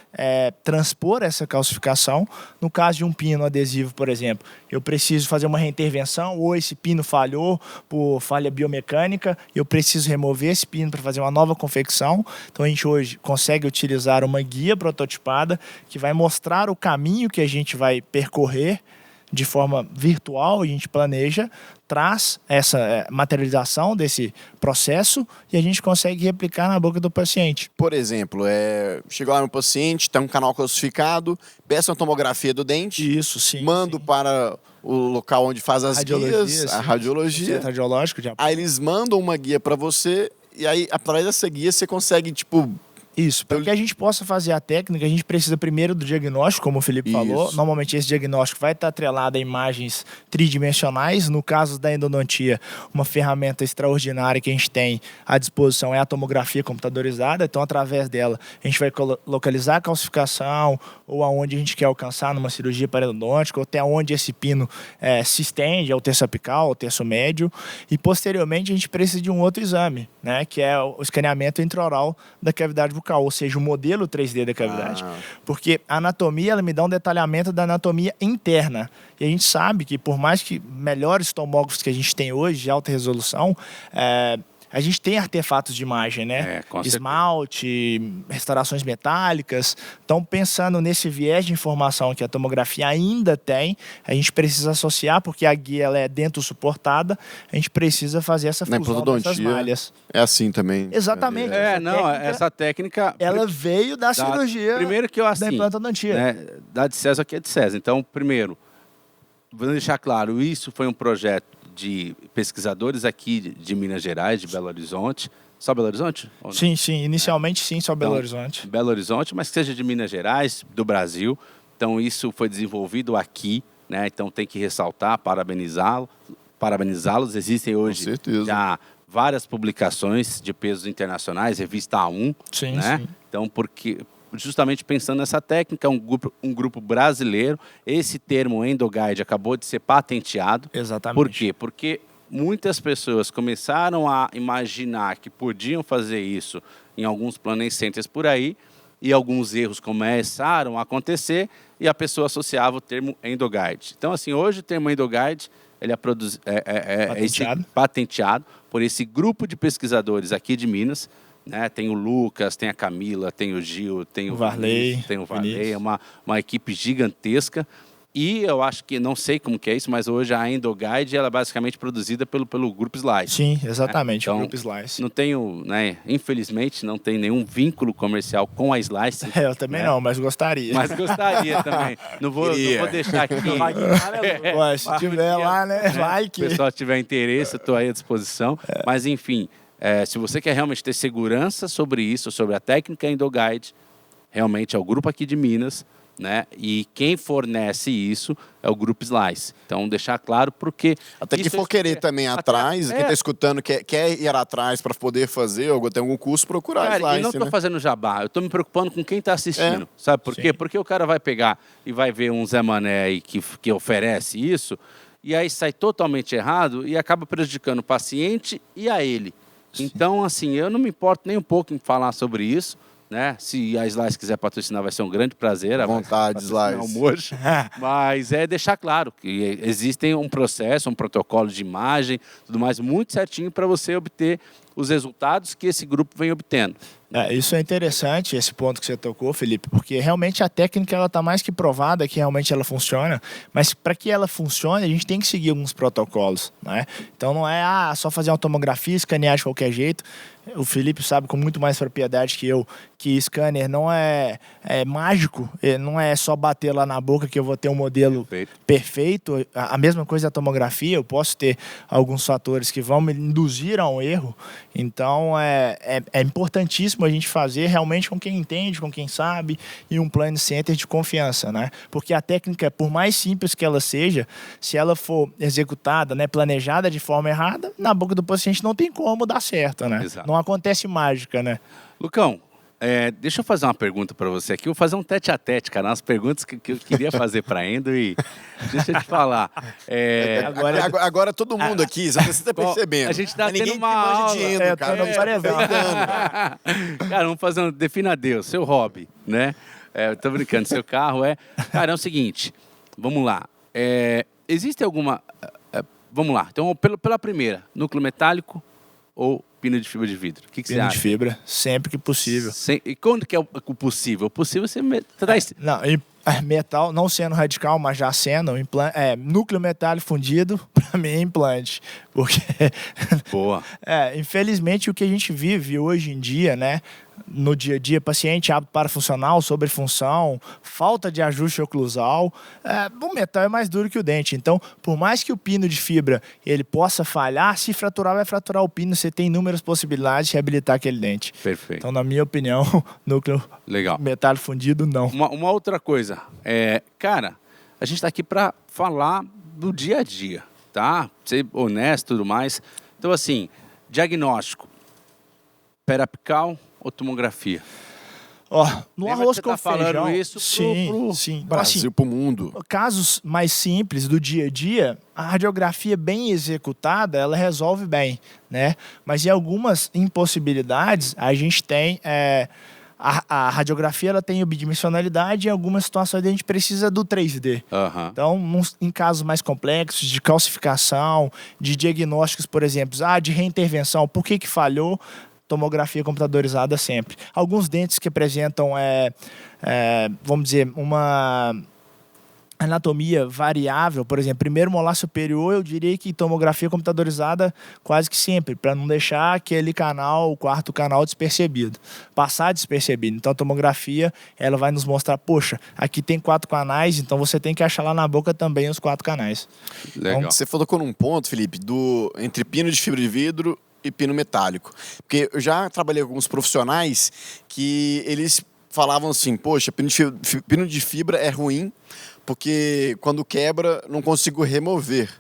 transpor essa calcificação. No caso de um pino adesivo, por exemplo, eu preciso fazer uma reintervenção, ou esse pino falhou por falha biomecânica, eu preciso remover esse pino para fazer uma nova confecção. Então a gente hoje consegue utilizar uma guia prototipada que vai mostrar o caminho que a gente vai percorrer de forma virtual, a gente planeja, traz essa materialização desse processo e a gente consegue replicar na boca do paciente. Por exemplo, chegou lá no paciente, tem um canal calcificado, peço uma tomografia do dente, isso, sim, mando para o local onde faz as guias, a radiologia. Radiológico de apoio. Aí eles mandam uma guia para você e aí, através dessa guia, você consegue, Isso, para que a gente possa fazer a técnica, a gente precisa primeiro do diagnóstico, como o Felipe falou. Normalmente esse diagnóstico vai estar atrelado a imagens tridimensionais. No caso da endodontia, uma ferramenta extraordinária que a gente tem à disposição é a tomografia computadorizada. Então, através dela, a gente vai localizar a calcificação ou aonde a gente quer alcançar numa cirurgia parodontológica, ou até onde esse pino se estende, ao terço apical, ao terço médio. E, posteriormente, a gente precisa de um outro exame, né, que é o escaneamento intraoral da cavidade bucal, ou seja, o modelo 3D da cavidade. Porque a anatomia, ela me dá um detalhamento da anatomia interna. E a gente sabe que, por mais que melhores tomógrafos que a gente tem hoje, de alta resolução, a gente tem artefatos de imagem, né? Esmalte, restaurações metálicas. Então, pensando nesse viés de informação que a tomografia ainda tem, a gente precisa associar, porque a guia ela é dentro suportada, a gente precisa fazer essa fusão dessas malhas. É assim também. Exatamente. Essa técnica... Ela veio da cirurgia primeiro que eu, assim, da implantodontia. Né, da de César que é de César. Então, primeiro, vou deixar claro, isso foi um projeto de pesquisadores aqui de Minas Gerais, de Belo Horizonte. Só Belo Horizonte? Sim, inicialmente sim, só Belo Horizonte. Belo Horizonte, mas que seja de Minas Gerais, do Brasil. Então isso foi desenvolvido aqui, né? Então tem que ressaltar, parabenizá-los. Existem hoje já várias publicações de pesos internacionais, revista A1, né? Sim. Então, justamente pensando nessa técnica, um grupo brasileiro, esse termo endoguide acabou de ser patenteado. Exatamente. Por quê? Porque muitas pessoas começaram a imaginar que podiam fazer isso em alguns planning centers por aí, e alguns erros começaram a acontecer, e a pessoa associava o termo endoguide. Então, assim, hoje o termo endoguide ele é patenteado por esse grupo de pesquisadores aqui de Minas, né? Tem o Lucas, tem a Camila, tem o Gil, tem o Varley, é uma equipe gigantesca. E eu acho que, não sei como que é isso, mas hoje a endoguide ela é basicamente produzida pelo Grupo Slice. Sim, exatamente, então, o Grupo Slice. Não tenho, né, infelizmente, não tem nenhum vínculo comercial com a Slice. Eu também não, mas gostaria. Mas gostaria também. Não vou deixar aqui. Se tiver lá, né, vai que... Se o pessoal tiver interesse, eu estou aí à disposição. Mas, enfim... se você quer realmente ter segurança sobre isso, sobre a técnica endoguide, realmente é o grupo aqui de Minas, né? E quem fornece isso é o Grupo Slice. Então, deixar claro porque... Até quem for querer também atrás, quem está escutando, quer ir atrás para poder fazer, ou tem algum curso, procurar a Slice. Eu não estou fazendo jabá, eu estou me preocupando com quem está assistindo. Sabe por quê? Porque o cara vai pegar e vai ver um Zé Mané aí que oferece isso, e aí sai totalmente errado e acaba prejudicando o paciente e a ele. Então, assim, eu não me importo nem um pouco em falar sobre isso, né? Se a Slice quiser patrocinar, vai ser um grande prazer. À vontade, Slice. Mas é deixar claro que existem um processo, um protocolo de imagem, tudo mais, muito certinho para você obter os resultados que esse grupo vem obtendo. Isso é interessante, esse ponto que você tocou, Felipe, porque realmente a técnica ela está mais que provada que realmente ela funciona, mas para que ela funcione, a gente tem que seguir alguns protocolos, né? Então não é só fazer uma tomografia, escanear de qualquer jeito. O Felipe sabe com muito mais propriedade que eu que scanner não é mágico, não é só bater lá na boca que eu vou ter um modelo perfeito. A mesma coisa da tomografia, eu posso ter alguns fatores que vão me induzir a um erro. Então é importantíssimo a gente fazer realmente com quem entende, com quem sabe, e um planning center de confiança, né? Porque a técnica, por mais simples que ela seja, se ela for executada, né, planejada de forma errada, na boca do paciente não tem como dar certo, né? Exato. Não acontece mágica, né? Lucão, deixa eu fazer uma pergunta para você aqui. Eu vou fazer um tete-a-tete, cara. Umas perguntas que eu queria fazer para Endo e deixa eu te falar. Agora todo mundo aqui, você está percebendo. A gente está tendo uma aula. De Endo, cara. Não cara, vamos fazer defina a Deus, seu hobby, né? Tô brincando, seu carro Cara, é o seguinte, vamos lá. Existe alguma... vamos lá, então pela primeira, núcleo metálico ou pino de fibra de vidro? O que você acha? Pino de fibra, sempre que possível. E quando que é o possível? O possível você traz... Não, metal, não sendo radical, mas já sendo, núcleo metálico fundido, para mim é implante. Porque, boa. Infelizmente, o que a gente vive hoje em dia, né, no dia a dia, paciente hábito parafuncional, sobrefunção, falta de ajuste oclusal, o metal é mais duro que o dente. Então, por mais que o pino de fibra ele possa falhar, se fraturar, vai fraturar o pino, você tem inúmeras possibilidades de reabilitar aquele dente. Perfeito. Então, na minha opinião, núcleo metálico fundido, não. Uma outra coisa, cara, a gente está aqui para falar do dia a dia, tá? Ser honesto e tudo mais. Então, assim, diagnóstico, periapical ou tomografia? No arroz com feijão, falando isso sim. Brasil, assim, pro mundo. Casos mais simples do dia a dia, a radiografia bem executada, ela resolve bem, né? Mas em algumas impossibilidades, a gente tem... A radiografia ela tem bidimensionalidade e em algumas situações a gente precisa do 3D. Então, em casos mais complexos, de calcificação, de diagnósticos, por exemplo, de reintervenção, por que falhou? Tomografia computadorizada sempre. Alguns dentes que apresentam, vamos dizer, uma anatomia variável, por exemplo, primeiro molar superior, eu diria que tomografia computadorizada quase que sempre, para não deixar aquele canal, o quarto canal despercebido, passar despercebido. Então a tomografia, ela vai nos mostrar, poxa, aqui tem 4 canais, então você tem que achar lá na boca também os 4 canais. Legal. Então, você colocou num ponto, Felipe, entre pino de fibra de vidro e pino metálico. Porque eu já trabalhei com alguns profissionais que eles falavam assim, poxa, pino de fibra é ruim, porque quando quebra, não consigo remover.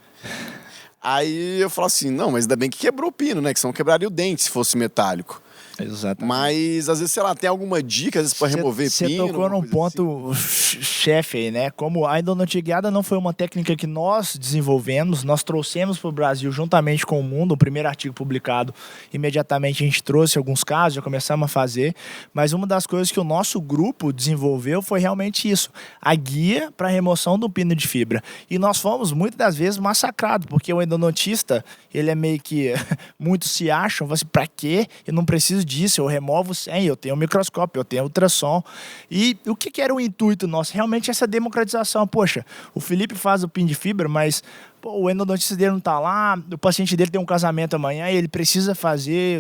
Aí eu falo assim, não, mas ainda bem que quebrou o pino, né? Que senão quebraria o dente se fosse metálico. Exatamente. Mas, às vezes, sei lá, tem alguma dica, às vezes, para remover pino? Você tocou num ponto chefe aí, né? Como a endodontia guiada não foi uma técnica que nós desenvolvemos, nós trouxemos para o Brasil juntamente com o mundo, o primeiro artigo publicado, imediatamente a gente trouxe alguns casos, já começamos a fazer, mas uma das coisas que o nosso grupo desenvolveu foi realmente isso, a guia para remoção do pino de fibra. E nós fomos, muitas das vezes, massacrados, porque o endodontista, ele é meio que, muitos se acham, assim, para quê? Eu não preciso disso, eu removo sem, eu tenho microscópio, eu tenho ultrassom. E o que era o intuito nosso? Realmente essa democratização. Poxa, o Felipe faz o pin de fibra, mas o endodontista dele não está lá, o paciente dele tem um casamento amanhã e ele precisa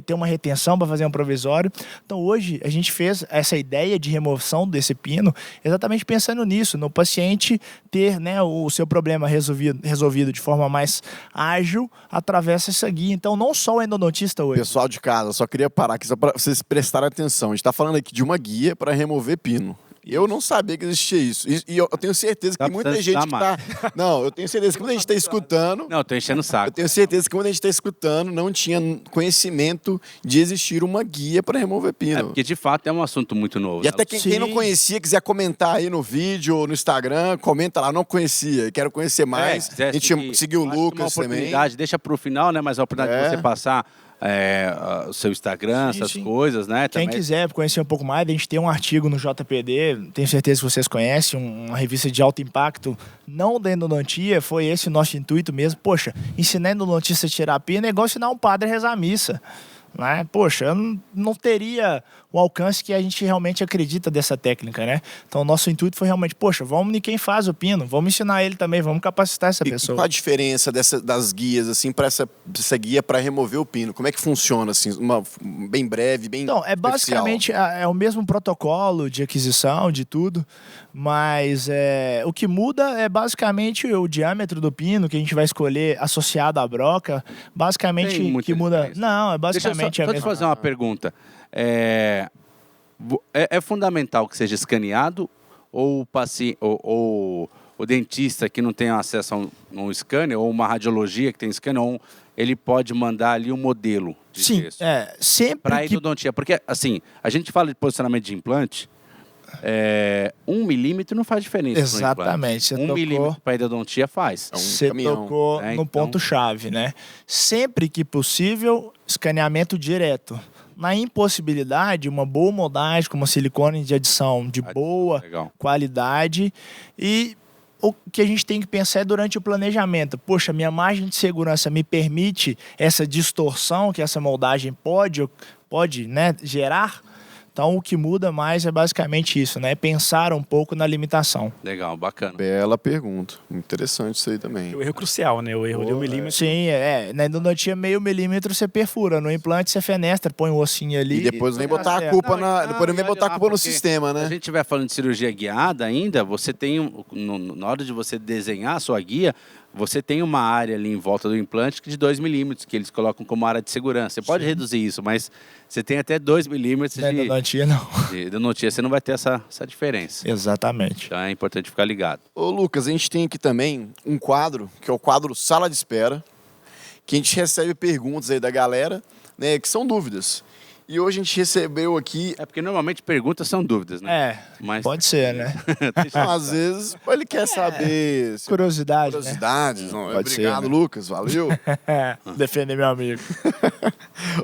ter uma retenção para fazer um provisório. Então hoje a gente fez essa ideia de remoção desse pino exatamente pensando nisso, no paciente ter, né, o seu problema resolvido de forma mais ágil através dessa guia. Então não só o endodontista hoje. Pessoal de casa, só queria parar aqui só para vocês prestarem atenção. A gente está falando aqui de uma guia para remover pino. Eu não sabia que existia isso. E eu tenho certeza que muita gente está... Não, eu tenho certeza que muita gente está escutando... Não, eu tô enchendo o saco. Eu tenho certeza que muita gente está escutando não tinha conhecimento de existir uma guia para remover pino. Porque, de fato, é um assunto muito novo. E até quem não conhecia, quiser comentar aí no vídeo ou no Instagram, comenta lá, não conhecia, quero conhecer mais. A gente seguiu o Lucas também. Deixa para o final, né? Mas a oportunidade de você passar... o seu Instagram, essas coisas, né? Quem quiser conhecer um pouco mais, a gente tem um artigo no JPD, tenho certeza que vocês conhecem, uma revista de alto impacto, não da endodontia, foi esse o nosso intuito mesmo. Poxa, ensinar endodontista a tirar pino é igual ensinar um padre a rezar a missa. Né? Poxa, eu não teria o alcance que a gente realmente acredita dessa técnica, né? Então, o nosso intuito foi realmente, poxa, vamos em quem faz o pino, vamos ensinar ele também, vamos capacitar essa pessoa. Qual a diferença das guias, assim, para essa guia para remover o pino? Como é que funciona, assim, bem breve, bem Então, basicamente, é o mesmo protocolo de aquisição, de tudo, mas o que muda é basicamente o diâmetro do pino que a gente vai escolher associado à broca, basicamente o que muda... Não, é basicamente Deixa eu te fazer uma pergunta. É fundamental que seja escaneado ou o paciente, ou o dentista que não tem acesso a um scanner ou uma radiologia que tem scanner, ele pode mandar ali um modelo de gesso? Sempre para endodontia, porque assim, a gente fala de posicionamento de implante, 1 milímetro não faz diferença. Exatamente. 1 milímetro para endodontia faz. Você tocou no ponto-chave, né? Sempre que possível, escaneamento direto. Na impossibilidade, uma boa moldagem, como silicone de adição de boa qualidade. E o que a gente tem que pensar é durante o planejamento. Poxa, minha margem de segurança me permite essa distorção que essa moldagem pode, né, gerar? Então, o que muda mais é basicamente isso, né? Pensar um pouco na limitação. Legal, bacana. Bela pergunta. Interessante isso aí também. O erro crucial, né? O erro de 1 milímetro. Sim, na endodontia, meio milímetro você perfura. No implante, você fenestra, põe o ossinho ali. E depois vem botar a culpa depois vem botar a culpa no sistema, né? Se a gente estiver falando de cirurgia guiada ainda, você tem, na hora de você desenhar a sua guia, você tem uma área ali em volta do implante de 2 milímetros, que eles colocam como área de segurança. Você pode reduzir isso, mas você tem até 2 milímetros Na endodontia, não. de endodontia. Você não vai ter essa diferença. Exatamente. Então é importante ficar ligado. Ô, Lucas, a gente tem aqui também um quadro, que é o quadro Sala de Espera, que a gente recebe perguntas aí da galera, né, que são dúvidas. E hoje a gente recebeu aqui... É porque normalmente perguntas são dúvidas, né? Mas pode ser, né? Não, às vezes ele quer saber... Curiosidade, Curiosidades. né? Não, Pode obrigado, ser, né? Lucas. Valeu. Defender meu amigo.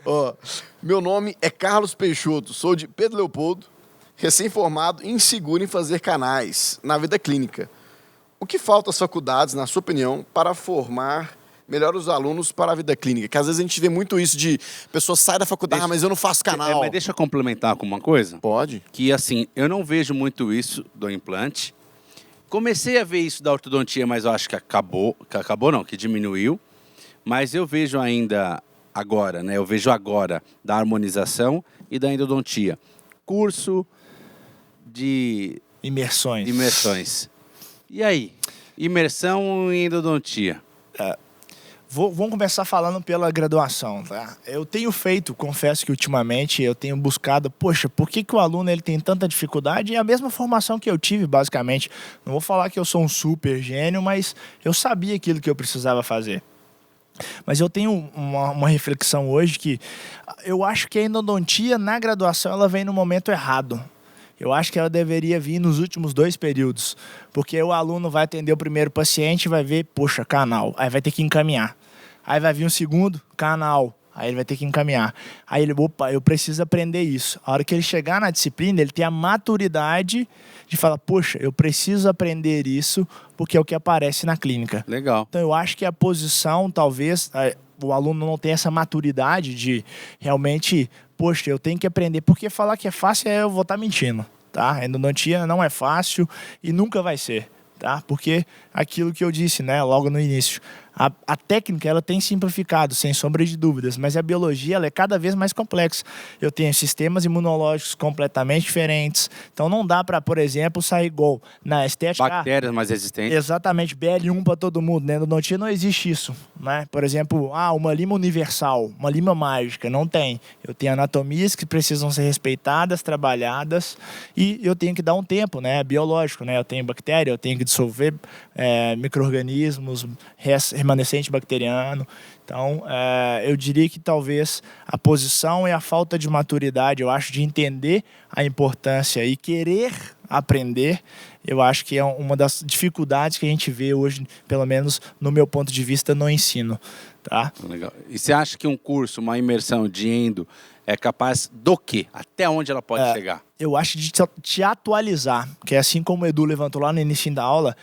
Ó, meu nome é Carlos Peixoto, sou de Pedro Leopoldo, recém-formado e inseguro em fazer canais na vida clínica. O que falta às faculdades, na sua opinião, para formar melhor os alunos para a vida clínica? Que às vezes a gente vê muito isso de pessoas saem da faculdade, mas eu não faço canal. Mas deixa eu complementar com uma coisa. Pode. Que assim, eu não vejo muito isso do implante. Comecei a ver isso da ortodontia, mas eu acho que que diminuiu. Mas eu vejo ainda agora, né? Eu vejo agora da harmonização e da endodontia. Curso de Imersões. E aí? Imersão em endodontia. Vamos começar falando pela graduação, tá? Eu tenho feito, confesso que ultimamente eu tenho buscado, poxa, por que o aluno ele tem tanta dificuldade? É a mesma formação que eu tive, basicamente. Não vou falar que eu sou um super gênio, mas eu sabia aquilo que eu precisava fazer. Mas eu tenho uma reflexão hoje que eu acho que a endodontia na graduação ela vem no momento errado. Eu acho que ela deveria vir nos últimos 2 períodos, porque o aluno vai atender o primeiro paciente e vai ver, poxa, canal, aí vai ter que encaminhar. Aí vai vir um segundo, canal, aí ele vai ter que encaminhar. Aí ele, opa, eu preciso aprender isso. A hora que ele chegar na disciplina, ele tem a maturidade de falar, poxa, eu preciso aprender isso porque é o que aparece na clínica. Legal. Então eu acho que a posição, talvez, o aluno não tem essa maturidade de realmente, poxa, eu tenho que aprender. Porque falar que é fácil, eu vou estar mentindo, tá? A endodontia não é fácil e nunca vai ser, tá? Porque aquilo que eu disse, né, logo no início, a técnica ela tem simplificado, sem sombra de dúvidas, mas a biologia ela é cada vez mais complexa. Eu tenho sistemas imunológicos completamente diferentes, então não dá para, por exemplo, sair igual na estética. Bactérias mais resistentes. Exatamente, BL1 para todo mundo, né? Na endodontia não existe isso, né? Por exemplo, uma lima universal, uma lima mágica, não tem. Eu tenho anatomias que precisam ser respeitadas, trabalhadas, e eu tenho que dar um tempo, né? Biológico, né? Eu tenho bactéria, eu tenho que dissolver micro-organismos, remanescente bacteriano. Então, eu diria que talvez a posição e a falta de maturidade, eu acho, de entender a importância e querer aprender, eu acho que é uma das dificuldades que a gente vê hoje, pelo menos no meu ponto de vista, no ensino. Tá? Legal. E você acha que um curso, uma imersão de endo, é capaz do quê? Até onde ela pode chegar? Eu acho de te atualizar, que é assim como o Edu levantou lá no início da aula,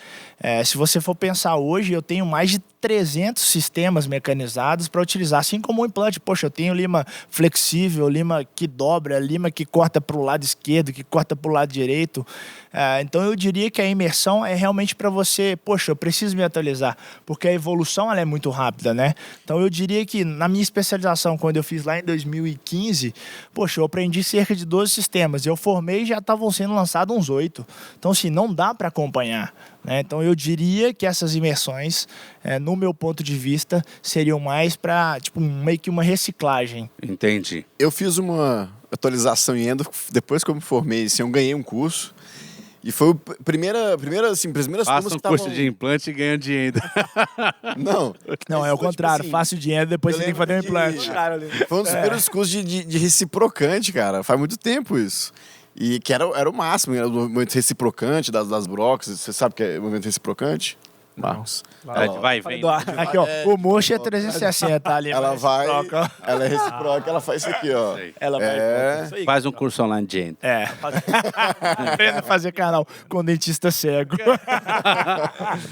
se você for pensar hoje, eu tenho mais de 300 sistemas mecanizados para utilizar, assim como o implante. Poxa, eu tenho lima flexível, lima que dobra, lima que corta para o lado esquerdo, que corta para o lado direito. Então eu diria que a imersão é realmente para você, poxa, eu preciso me atualizar, porque a evolução ela é muito rápida, né? Então eu diria que na minha especialização, quando eu fiz lá em 2015, poxa, eu aprendi cerca de 12 sistemas, eu formei e já estavam sendo lançados uns 8. Então, assim, não dá para acompanhar, né? Então, eu diria que essas imersões, no meu ponto de vista, seriam mais para, tipo, meio que uma reciclagem. Entendi. Eu fiz uma atualização em endo, depois que eu me formei, assim, eu ganhei um curso. E foi a primeira assim, as primeiras Faça um curso de implante e ganha de endo. Não, é o contrário. Tipo assim, faça o dinheiro, depois você tem que fazer um implante. Foi um dos primeiros cursos de reciprocante, cara. Faz muito tempo isso. E que era o máximo, era o movimento reciprocante das brocs. Você sabe o que é o movimento reciprocante? Marcos. Vai e vem. Aqui, ó, o mocho é 360 ali. Ela mas vai, recíproca. ela é recíproca, ela faz isso aqui, ó. Ela vai. Isso aí. Faz um curso online de endo. Aprenda a fazer canal com dentista cego.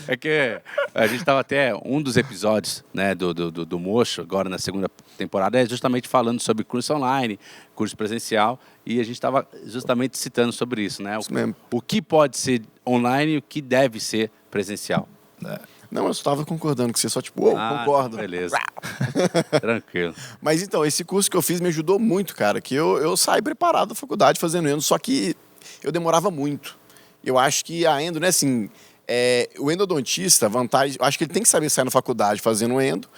É que a gente estava até, um dos episódios, né, do Mocho, agora na segunda temporada, é justamente falando sobre curso online, curso presencial, e a gente estava justamente citando sobre isso, né? Isso mesmo. O que pode ser online e o que deve ser presencial. Não, eu só tava concordando com você, só tipo, concordo. Beleza. Tranquilo. Mas então, esse curso que eu fiz me ajudou muito, cara, que eu saí preparado da faculdade fazendo endo, só que eu demorava muito. Eu acho que a endo, né, assim, o endodontista, vantagem, eu acho que ele tem que saber sair na faculdade fazendo endo,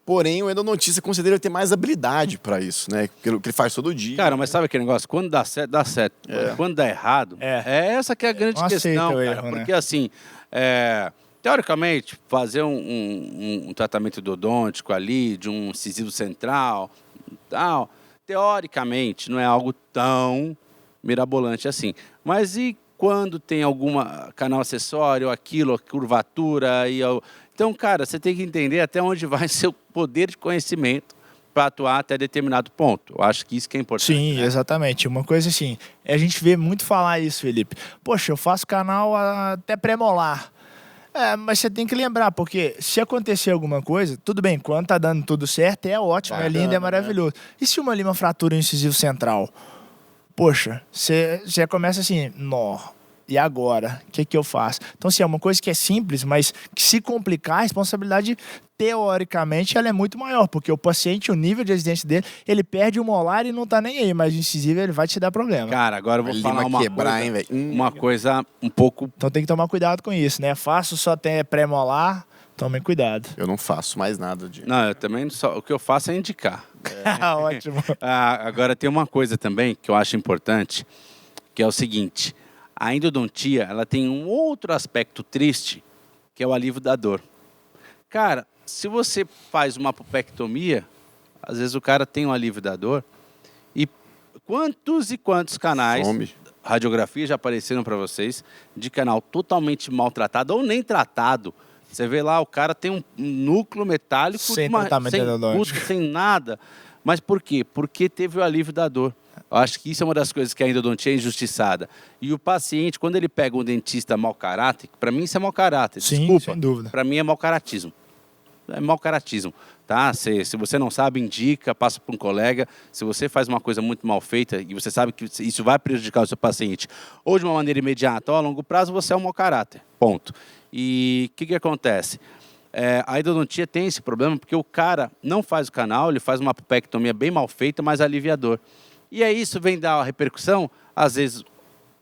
porém o endodontista com certeza ele tem mais habilidade para isso, né, pelo que ele faz todo dia. Cara, mas sabe aquele negócio? Quando dá certo, dá certo. Quando dá errado, é essa que é a grande Não questão, aceita o cara. erro, Porque né? assim, teoricamente, fazer um tratamento endodôntico ali, de um incisivo central, tal, teoricamente não é algo tão mirabolante assim. Mas e quando tem alguma canal acessório, aquilo, a curvatura, então, cara, você tem que entender até onde vai seu poder de conhecimento para atuar até determinado ponto. Eu acho que isso que é importante. Sim, né? exatamente. Uma coisa assim, a gente vê muito falar isso, Felipe. Poxa, eu faço canal até pré-molar. Mas você tem que lembrar, porque se acontecer alguma coisa, tudo bem, quando tá dando tudo certo, é ótimo, é lindo, é maravilhoso. E se uma lima fratura o incisivo central? Poxa, você começa assim, nó, e agora? O que eu faço? Então, assim, é uma coisa que é simples, mas que se complicar, a responsabilidade, teoricamente, ela é muito maior, porque o paciente, o nível de residência dele, ele perde o molar e não tá nem aí, mas o incisivo, ele vai te dar problema. Cara, agora eu vou falar uma coisa um pouco... Então tem que tomar cuidado com isso, né? Faço só até pré-molar, tomem cuidado. Eu não faço mais nada de... Não, eu também só... O que eu faço é indicar. Ótimo. Agora tem uma coisa também que eu acho importante, que é o seguinte: a endodontia, ela tem um outro aspecto triste, que é o alívio da dor. Cara, se você faz uma pulpectomia, às vezes o cara tem um alívio da dor, e quantos e quantos canais, radiografia já apareceram para vocês, de canal totalmente maltratado ou nem tratado. Você vê lá, o cara tem um núcleo metálico sem custo, sem nada. Mas por quê? Porque teve o alívio da dor. Eu acho que isso é uma das coisas que a endodontia é injustiçada. E o paciente, quando ele pega um dentista mau caráter, para mim isso é mau caráter, sim, desculpa. sem dúvida. Para mim é mau caratismo. É mau caratismo, tá? Se você não sabe, indica, passa para um colega. Se você faz uma coisa muito mal feita e você sabe que isso vai prejudicar o seu paciente, ou de uma maneira imediata ou a longo prazo, você é um mau caráter. Ponto. E o que acontece? A endodontia tem esse problema porque o cara não faz o canal, ele faz uma pulpectomia bem mal feita, mas aliviador. E aí isso vem dar uma repercussão, às vezes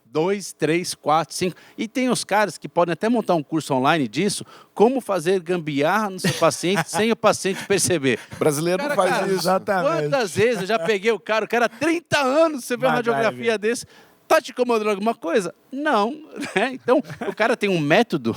2, 3, 4, 5. E tem os caras que podem até montar um curso online disso, como fazer gambiarra no seu paciente sem o paciente perceber. O brasileiro não faz isso. Exatamente. Quantas vezes eu já peguei o cara 30 anos, você vê uma radiografia desse, tá te incomodando alguma coisa? Não. Né? Então, o cara tem um método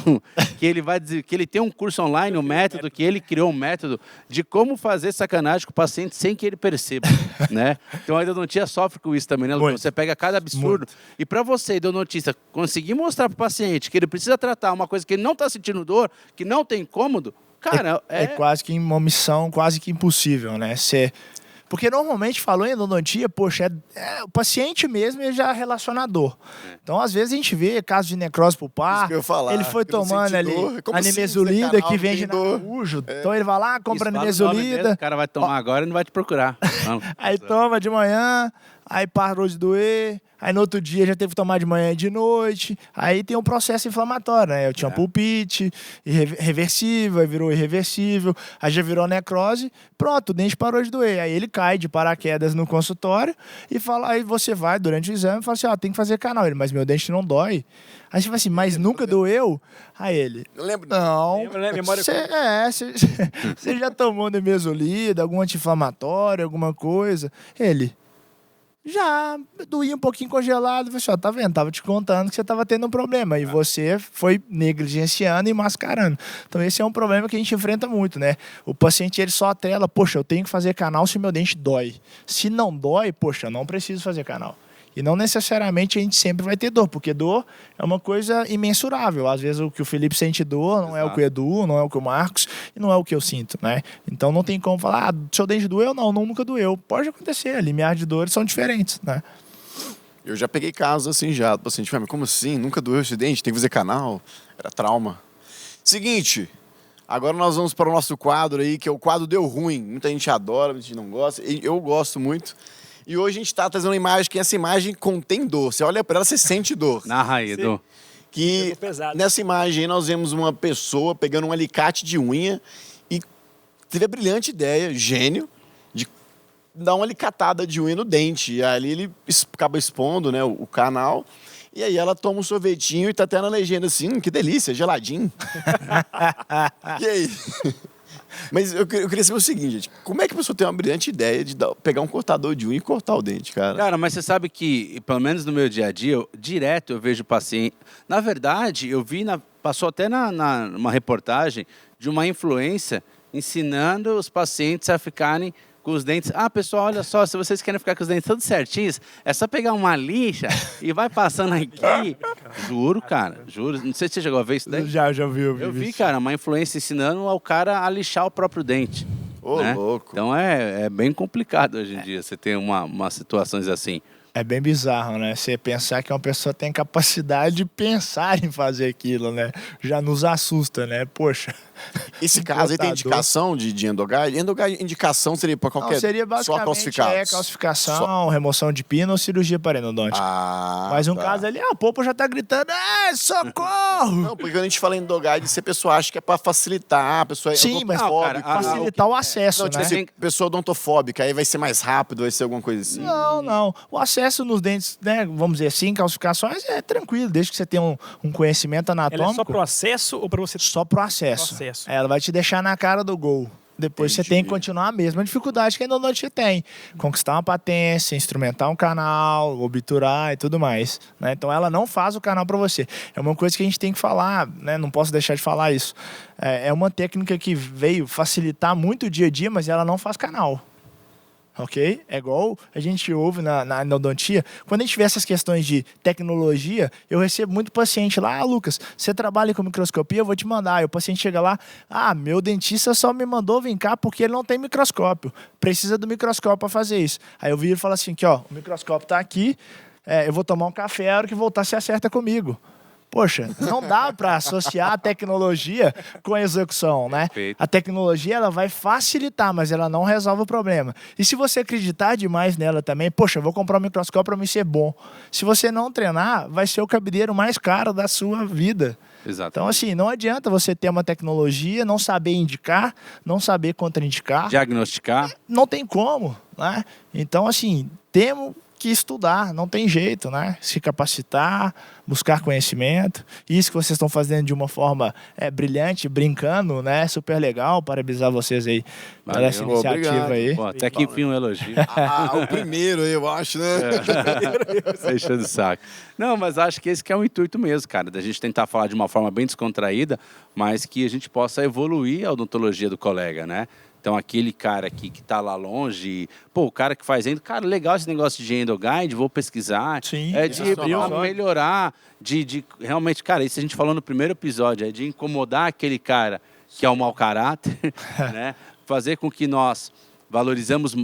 que ele vai dizer, que ele tem um curso online, um método, que ele criou um método de como fazer sacanagem com o paciente sem que ele perceba. Né? Então, a endodontia sofre com isso também, né, Lucas? Você pega cada absurdo. E para você, endodontista, conseguir mostrar para o paciente que ele precisa tratar uma coisa que ele não está sentindo dor, que não tem incômodo, cara, é quase que uma missão quase que impossível, né? Porque normalmente, falou em endodontia, poxa, o paciente mesmo ele já é relacionador. Então, às vezes, a gente vê casos de necrose pulpar, ele foi tomando ali a nimesulida que vende na Araújo. Então, ele vai lá, compra a nimesulida. O cara vai tomar agora e não vai te procurar. Aí toma de manhã, aí parou de doer, aí no outro dia já teve que tomar de manhã e de noite, aí tem um processo inflamatório, né? Eu tinha pulpite, reversível, aí virou irreversível, aí já virou necrose, pronto, o dente parou de doer. Aí ele cai de paraquedas no consultório e fala, aí você vai durante o exame e fala assim, tem que fazer canal. Ele, mas meu dente não dói. Aí você fala assim, mas nunca doeu? Aí ele, eu lembro. Não, você já tomou nimesulida, algum anti-inflamatório, alguma coisa? Ele, já doía um pouquinho congelado. Você tá vendo? Tava te contando que você tava tendo um problema. E você foi negligenciando e mascarando. Então esse é um problema que a gente enfrenta muito, né? O paciente, ele só atrela, poxa, eu tenho que fazer canal se meu dente dói. Se não dói, poxa, eu não preciso fazer canal. E não necessariamente a gente sempre vai ter dor, porque dor é uma coisa imensurável. Às vezes o que o Felipe sente dor não é o que o Edu, não é o que o Marcos, e não é o que eu sinto, né? Então não tem como falar, seu dente doeu? Não, nunca doeu. Pode acontecer, limiar de dores são diferentes, né? Eu já peguei casos assim já, do paciente, mas como assim? Nunca doeu esse dente? Tem que fazer canal? Era trauma. Seguinte, agora nós vamos para o nosso quadro aí, que é o quadro Deu Ruim. Muita gente adora, muita gente não gosta. Eu gosto muito. E hoje a gente está trazendo uma imagem que essa imagem contém dor. Você olha para ela, você sente dor. Narra aí, Edu. Que nessa imagem aí nós vemos uma pessoa pegando um alicate de unha e teve a brilhante ideia, gênio, de dar uma alicatada de unha no dente. E ali ele acaba expondo, né, o canal. E aí ela toma um sorvetinho e tá até na legenda assim, que delícia, geladinho. E aí? Mas eu queria saber o seguinte, gente, como é que a pessoa tem uma brilhante ideia de pegar um cortador de unha e cortar o dente, cara? Cara, mas você sabe que, pelo menos no meu dia a dia, direto eu vejo paciente... Na verdade, eu vi, passou até numa reportagem de uma influência ensinando os pacientes a ficarem com os dentes. Ah, pessoal, olha só, se vocês querem ficar com os dentes todos certinhos, é só pegar uma lixa e vai passando aqui. Juro, cara, juro. Não sei se você chegou a ver isso daí. Já vi. Eu vi, cara, uma influência ensinando ao cara a lixar o próprio dente. Ô, né? louco. Então é bem complicado hoje em dia você ter umas situações assim. É bem bizarro, né? Você pensar que uma pessoa tem capacidade de pensar em fazer aquilo, né? Já nos assusta, né? Poxa. Esse caso aí tem indicação de endoguide? Endoguide, indicação seria para qualquer... Não, seria basicamente só calcificados? Calcificação, remoção de pino ou cirurgia parenodôntica. Mas um caso ali, a polpa já tá gritando, socorro! Não, porque quando a gente fala em endoguide, se a pessoa acha que é para facilitar, a pessoa é Sim, mas odontofóbica. facilitar o acesso, não, tipo né? assim, pessoa odontofóbica, aí vai ser mais rápido, vai ser alguma coisa assim. Não. O acesso nos dentes, né, vamos dizer assim, calcificações é tranquilo, desde que você tenha um conhecimento anatômico. Ela é só pro acesso ou para você... Só pro acesso. Ela vai te deixar na cara do gol. Depois você tem que continuar a mesma dificuldade que a endodontia tem. Conquistar uma patência, instrumentar um canal, obturar e tudo mais. Né? Então ela não faz o canal para você. É uma coisa que a gente tem que falar, né? Não posso deixar de falar isso. É uma técnica que veio facilitar muito o dia a dia, mas ela não faz canal. Ok? É igual a gente ouve na endodontia. Quando a gente vê essas questões de tecnologia, eu recebo muito paciente lá, Lucas, você trabalha com microscopia, eu vou te mandar. Aí o paciente chega lá, meu dentista só me mandou vir cá porque ele não tem microscópio. Precisa do microscópio para fazer isso. Aí eu viro e falo assim, o microscópio está aqui, eu vou tomar um café, a hora que voltar você acerta comigo. Poxa, não dá para associar a tecnologia com a execução, né? Perfeito. A tecnologia ela vai facilitar, mas ela não resolve o problema. E se você acreditar demais nela também, poxa, eu vou comprar um microscópio para mim ser bom. Se você não treinar, vai ser o cabideiro mais caro da sua vida. Exato. Então, assim, não adianta você ter uma tecnologia, não saber indicar, não saber contraindicar. Diagnosticar. Não tem como, né? Então, assim, temos que estudar, não tem jeito, né? Se capacitar, buscar conhecimento. Isso que vocês estão fazendo de uma forma brilhante, brincando, né? Super legal, parabenizar vocês aí por essa iniciativa aí. Pô, até que enfim um elogio. O primeiro, eu acho, né? Deixando o saco. Não, mas acho que esse que é o intuito mesmo, cara, da gente tentar falar de uma forma bem descontraída, mas que a gente possa evoluir a odontologia do colega, né? Então, aquele cara aqui que está lá longe, o cara que faz endo, cara, legal esse negócio de endoguide, vou pesquisar. Sim, de melhorar, de realmente, cara, isso a gente falou no primeiro episódio, de incomodar aquele cara que é o mau caráter, né? Fazer com que nós valorizamos,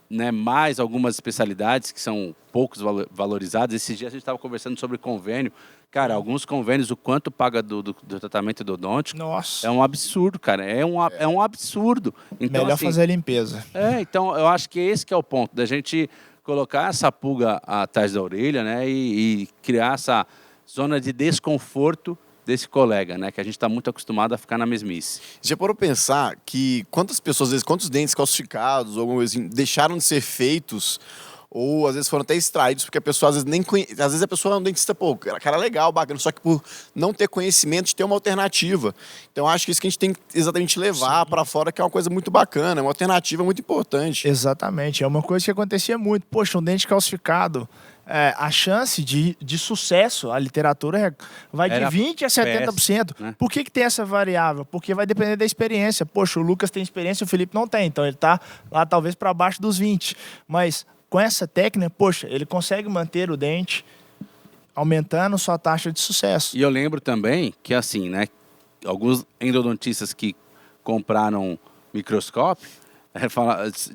né, mais algumas especialidades que são poucos valorizadas. Esses dias a gente estava conversando sobre convênio. Cara, alguns convênios, o quanto paga do tratamento endodôntico. Nossa. É um absurdo, cara. É um absurdo. Então, melhor assim, fazer a limpeza. Então, eu acho que esse que é o ponto, da gente colocar essa pulga atrás da orelha, né? E criar essa zona de desconforto desse colega, né? Que a gente está muito acostumado a ficar na mesmice. Já parou pra pensar que quantas pessoas, às vezes, quantos dentes calcificados ou alguma coisa assim, deixaram de ser feitos ou às vezes foram até extraídos, porque a pessoa às vezes nem conhece. Às vezes a pessoa é um dentista, cara legal, bacana, só que por não ter conhecimento de ter uma alternativa. Então acho que isso que a gente tem que exatamente levar para fora, que é uma coisa muito bacana, é uma alternativa muito importante. Exatamente, é uma coisa que acontecia muito. Poxa, um dente calcificado, a chance de sucesso, a literatura vai de 20% a 70%. né? Por que tem essa variável? Porque vai depender da experiência. Poxa, o Lucas tem experiência, o Felipe não tem, então ele está lá talvez para baixo dos 20%. Mas com essa técnica, poxa, ele consegue manter o dente aumentando sua taxa de sucesso. E eu lembro também que, assim, né, alguns endodontistas que compraram microscópio,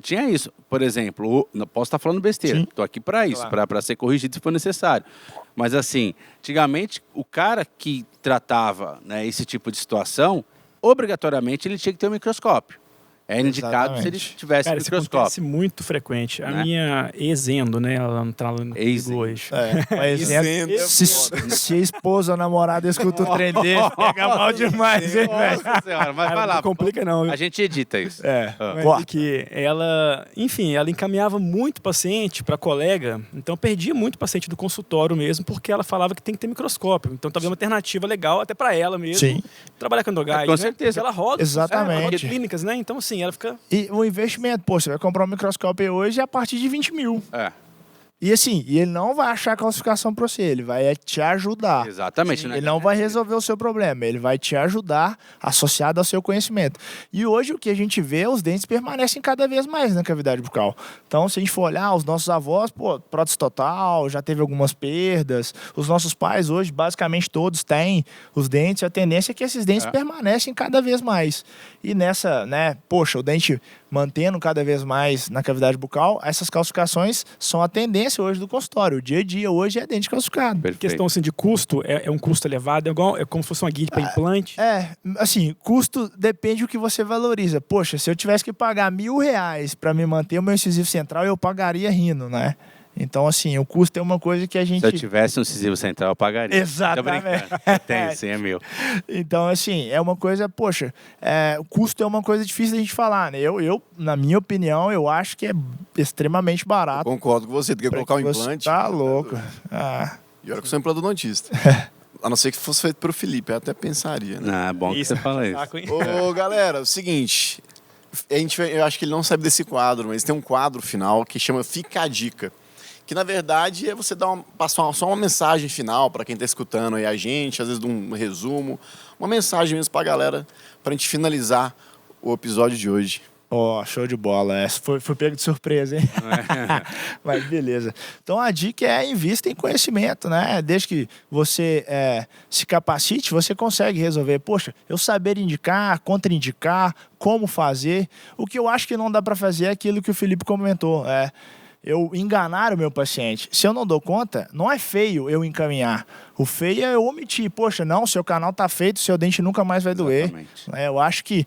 tinha isso. Por exemplo, não posso estar falando besteira, estou aqui para isso, Claro. para ser corrigido se for necessário. Mas, assim, antigamente, o cara que tratava, né, esse tipo de situação, obrigatoriamente ele tinha que ter um microscópio. É indicado se ele Exatamente. tivesse Cara, isso microscópio. acontece muito frequente. A Né? minha ex-endo, né? Ela não tá no Ex-endo. hoje. Mas Isento é se a esposa ou a namorada escuta o trem dele, pega mal demais, hein, velho? Nossa senhora, mas vai Cara, lá. não complica não. A gente edita isso. É, Mas corta. é que ela, enfim, ela encaminhava muito paciente para colega, então perdia muito paciente do consultório mesmo, porque ela falava que tem que ter microscópio. Então talvez uma alternativa legal até para ela mesmo. Sim. Trabalhar com endogás, Com né? certeza. Porque ela roda. Exatamente. Roda clínicas, né? Então assim, ela fica... E o investimento, pô, você vai comprar um microscópio hoje a partir de 20 mil. É, E assim, ele não vai achar classificação para você, ele vai te ajudar. exatamente. Né? Ele não vai resolver o seu problema, ele vai te ajudar associado ao seu conhecimento. E hoje o que a gente vê, os dentes permanecem cada vez mais na cavidade bucal. Então, se a gente for olhar, os nossos avós, pô, prótese total, já teve algumas perdas. Os nossos pais hoje, basicamente todos têm os dentes, a tendência é que esses dentes permanecem cada vez mais. E nessa, né, poxa, o dente mantendo cada vez mais na cavidade bucal, essas calcificações são a tendência hoje do consultório. O dia a dia hoje é dente calcificado. Perfeito. Questão assim, de custo, é um custo elevado, é como se fosse uma guia para implante. Assim, custo depende do que você valoriza. Poxa, se eu tivesse que pagar R$1.000 para me manter o meu incisivo central, eu pagaria rindo, né? Então, assim, o custo é uma coisa que a gente... Se eu tivesse um incisivo central, eu pagaria. Exatamente. Tô brincando. Tem, sim, é meu. Então, assim, é uma coisa, poxa, o custo é uma coisa difícil da gente falar, né? Eu, na minha opinião, eu acho que é extremamente barato. Concordo com você, tem que pra colocar um que você- implante. Tá louco. Ah, E olha que eu sou implantodontista. A não ser que fosse feito pelo Felipe, eu até pensaria, né? Ah, é bom que você fala isso. Saco, hein? Ô, galera, é o seguinte. Eu acho que ele não sabe desse quadro, mas tem um quadro final que chama Fica a Dica. Que, na verdade, é você passar só uma mensagem final para quem está escutando aí a gente, às vezes de um resumo. Uma mensagem mesmo para a galera, para a gente finalizar o episódio de hoje. ó, show de bola. Essa foi pego de surpresa, hein? Mas beleza. Então a dica é invista em conhecimento, né? Desde que você se capacite, você consegue resolver. Poxa, eu saber indicar, contraindicar, como fazer. O que eu acho que não dá para fazer é aquilo que o Felipe comentou. Eu enganar o meu paciente. Se eu não dou conta, não é feio eu encaminhar. O feio é eu omitir. Poxa, não, seu canal tá feito, seu dente nunca mais vai doer. Exatamente. Eu acho que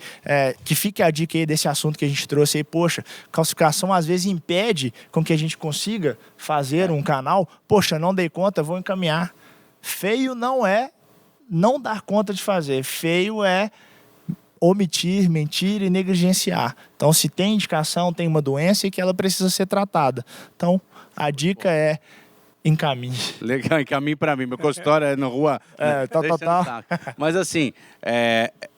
fique a dica aí desse assunto que a gente trouxe aí. Poxa, calcificação às vezes impede com que a gente consiga fazer um canal. Poxa, não dei conta, vou encaminhar. Feio não é não dar conta de fazer. Feio é omitir, mentir e negligenciar. Então, se tem indicação, tem uma doença e que ela precisa ser tratada. Então, a dica é encaminhe. Legal, encaminhe para mim. Meu consultório é na rua. Tal. Mas assim,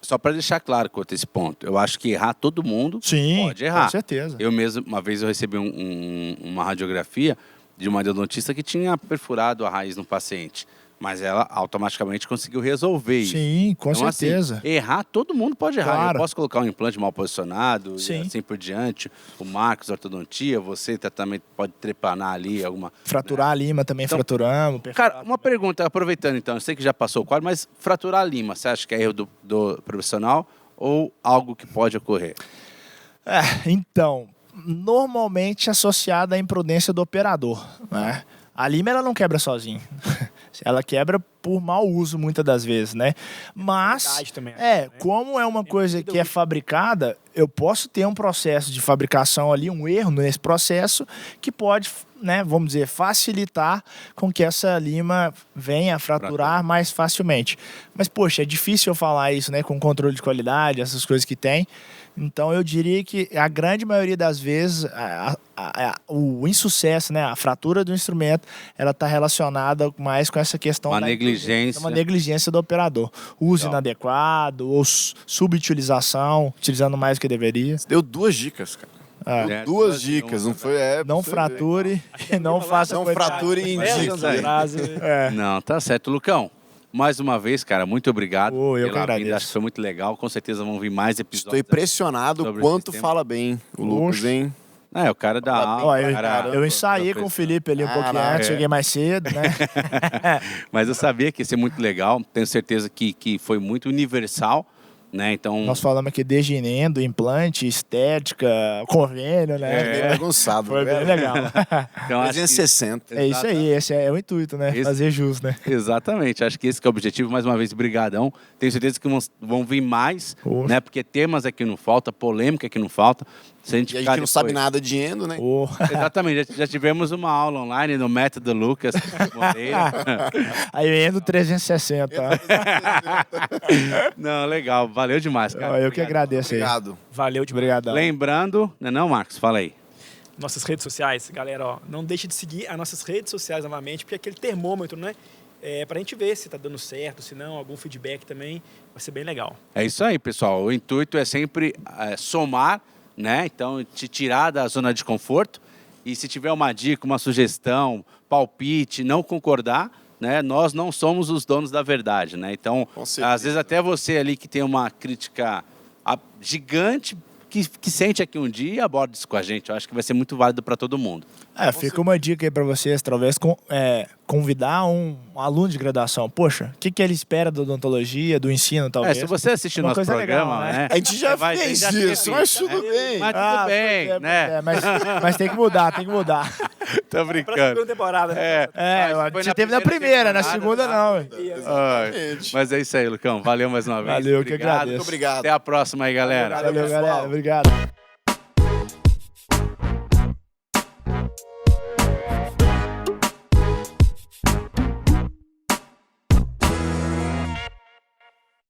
só para deixar claro quanto a esse ponto, eu acho que errar todo mundo Sim, pode errar. com certeza. Eu mesmo, uma vez eu recebi uma radiografia de uma endodontista que tinha perfurado a raiz no paciente. Mas ela automaticamente conseguiu resolver isso. Sim, com Então, certeza. assim, errar, todo mundo pode errar. Claro. Eu posso colocar um implante mal posicionado Sim. e assim por diante. O Marcos, ortodontia, você também pode trepanar ali alguma... Fraturar a lima também, Então, fraturamos. Cara, uma pergunta, aproveitando então, eu sei que já passou o quadro, mas fraturar a lima, você acha que é erro do profissional ou algo que pode ocorrer? Então, normalmente associada à imprudência do operador, né? A lima ela não quebra sozinha. Ela quebra por mau uso muitas das vezes, né? Mas, Verdade também, né? como é uma coisa que é fabricada, eu posso ter um processo de fabricação ali, um erro nesse processo que pode, né, vamos dizer, facilitar com que essa lima venha a fraturar mais facilmente. Mas, poxa, é difícil eu falar isso, né, com controle de qualidade, essas coisas que tem. Então, eu diria que a grande maioria das vezes, o insucesso, né, a fratura do instrumento, ela está relacionada mais com essa questão Uma da negligência. uma negligência do operador. Uso Legal. inadequado ou subutilização, utilizando mais do que deveria. Deu 2 dicas, cara. É, Duas dicas, não foi? Não você frature e não faça Não coisa- frature e 10 indique. anos atrás, Não, tá certo. Lucão, mais uma vez, cara, muito obrigado. Ô, eu que pela vinda. agradeço. Acho que foi muito legal. Com certeza vão vir mais Estou episódios. impressionado sobre quanto esse tema. fala bem o Lucas, Oxe. hein? É, o cara da Fala bem aula. Ó, eu, cara, eu ensaiei com o professor. Felipe ali um pouquinho Caraca. antes, cheguei mais cedo, né? Mas eu sabia que ia ser muito legal. Tenho certeza que foi muito universal, né? Então, Nós falamos aqui desde endo, implante, estética, convênio, né? Bem bagunçado. Foi bem legal. então acho que- 360. É isso aí, esse é o intuito, né? Esse- Fazer jus, né? Exatamente, acho que esse que é o objetivo. Mais uma vez, brigadão. Tenho certeza que vão vir mais, Poxa. né? Porque temas aqui não falta, polêmica aqui não falta. Se a gente E a ficar gente não sabe depois- nada de endo, né? Ô, Exatamente, já tivemos uma aula online no método Lucas Moreira. aí endo 360. Não, legal, valeu demais, cara. Ó, eu que agradeço aí. Obrigado. Valeu demais. Obrigadão. Lembrando, não, Marcos, fala aí. Nossas redes sociais, galera, ó, não deixe de seguir as nossas redes sociais novamente, porque é aquele termômetro, né? Pra gente ver se tá dando certo, se não, algum feedback também, vai ser bem legal. É isso aí, pessoal. O intuito é sempre somar, né? Então, te tirar da zona de conforto. E se tiver uma dica, uma sugestão, palpite, não concordar, né? Nós não somos os donos da verdade, né? Então, Com certeza. às vezes até você ali que tem uma crítica gigante, que sente aqui um dia, aborda isso com a gente. Eu acho que vai ser muito válido para todo mundo. Fica uma dica aí pra vocês, talvez convidar um aluno de graduação. Poxa, o que ele espera da odontologia, do ensino, talvez? Se você assistir Uma nosso coisa programa, legal, né? A gente já vai- fez já teve isso, mas isso, tudo né? bem. Mas tudo bem, pois né? Mas tem que mudar, tem que mudar. Tô Pra brincando. segunda temporada, né? Mas foi você teve na primeira, na segunda temporada, não. Exatamente. Mas é isso aí, Lucão. Valeu mais uma vez. Valeu, que Obrigado. agradeço. Muito obrigado. Até a próxima aí, galera. Valeu, pessoal. galera. Obrigado.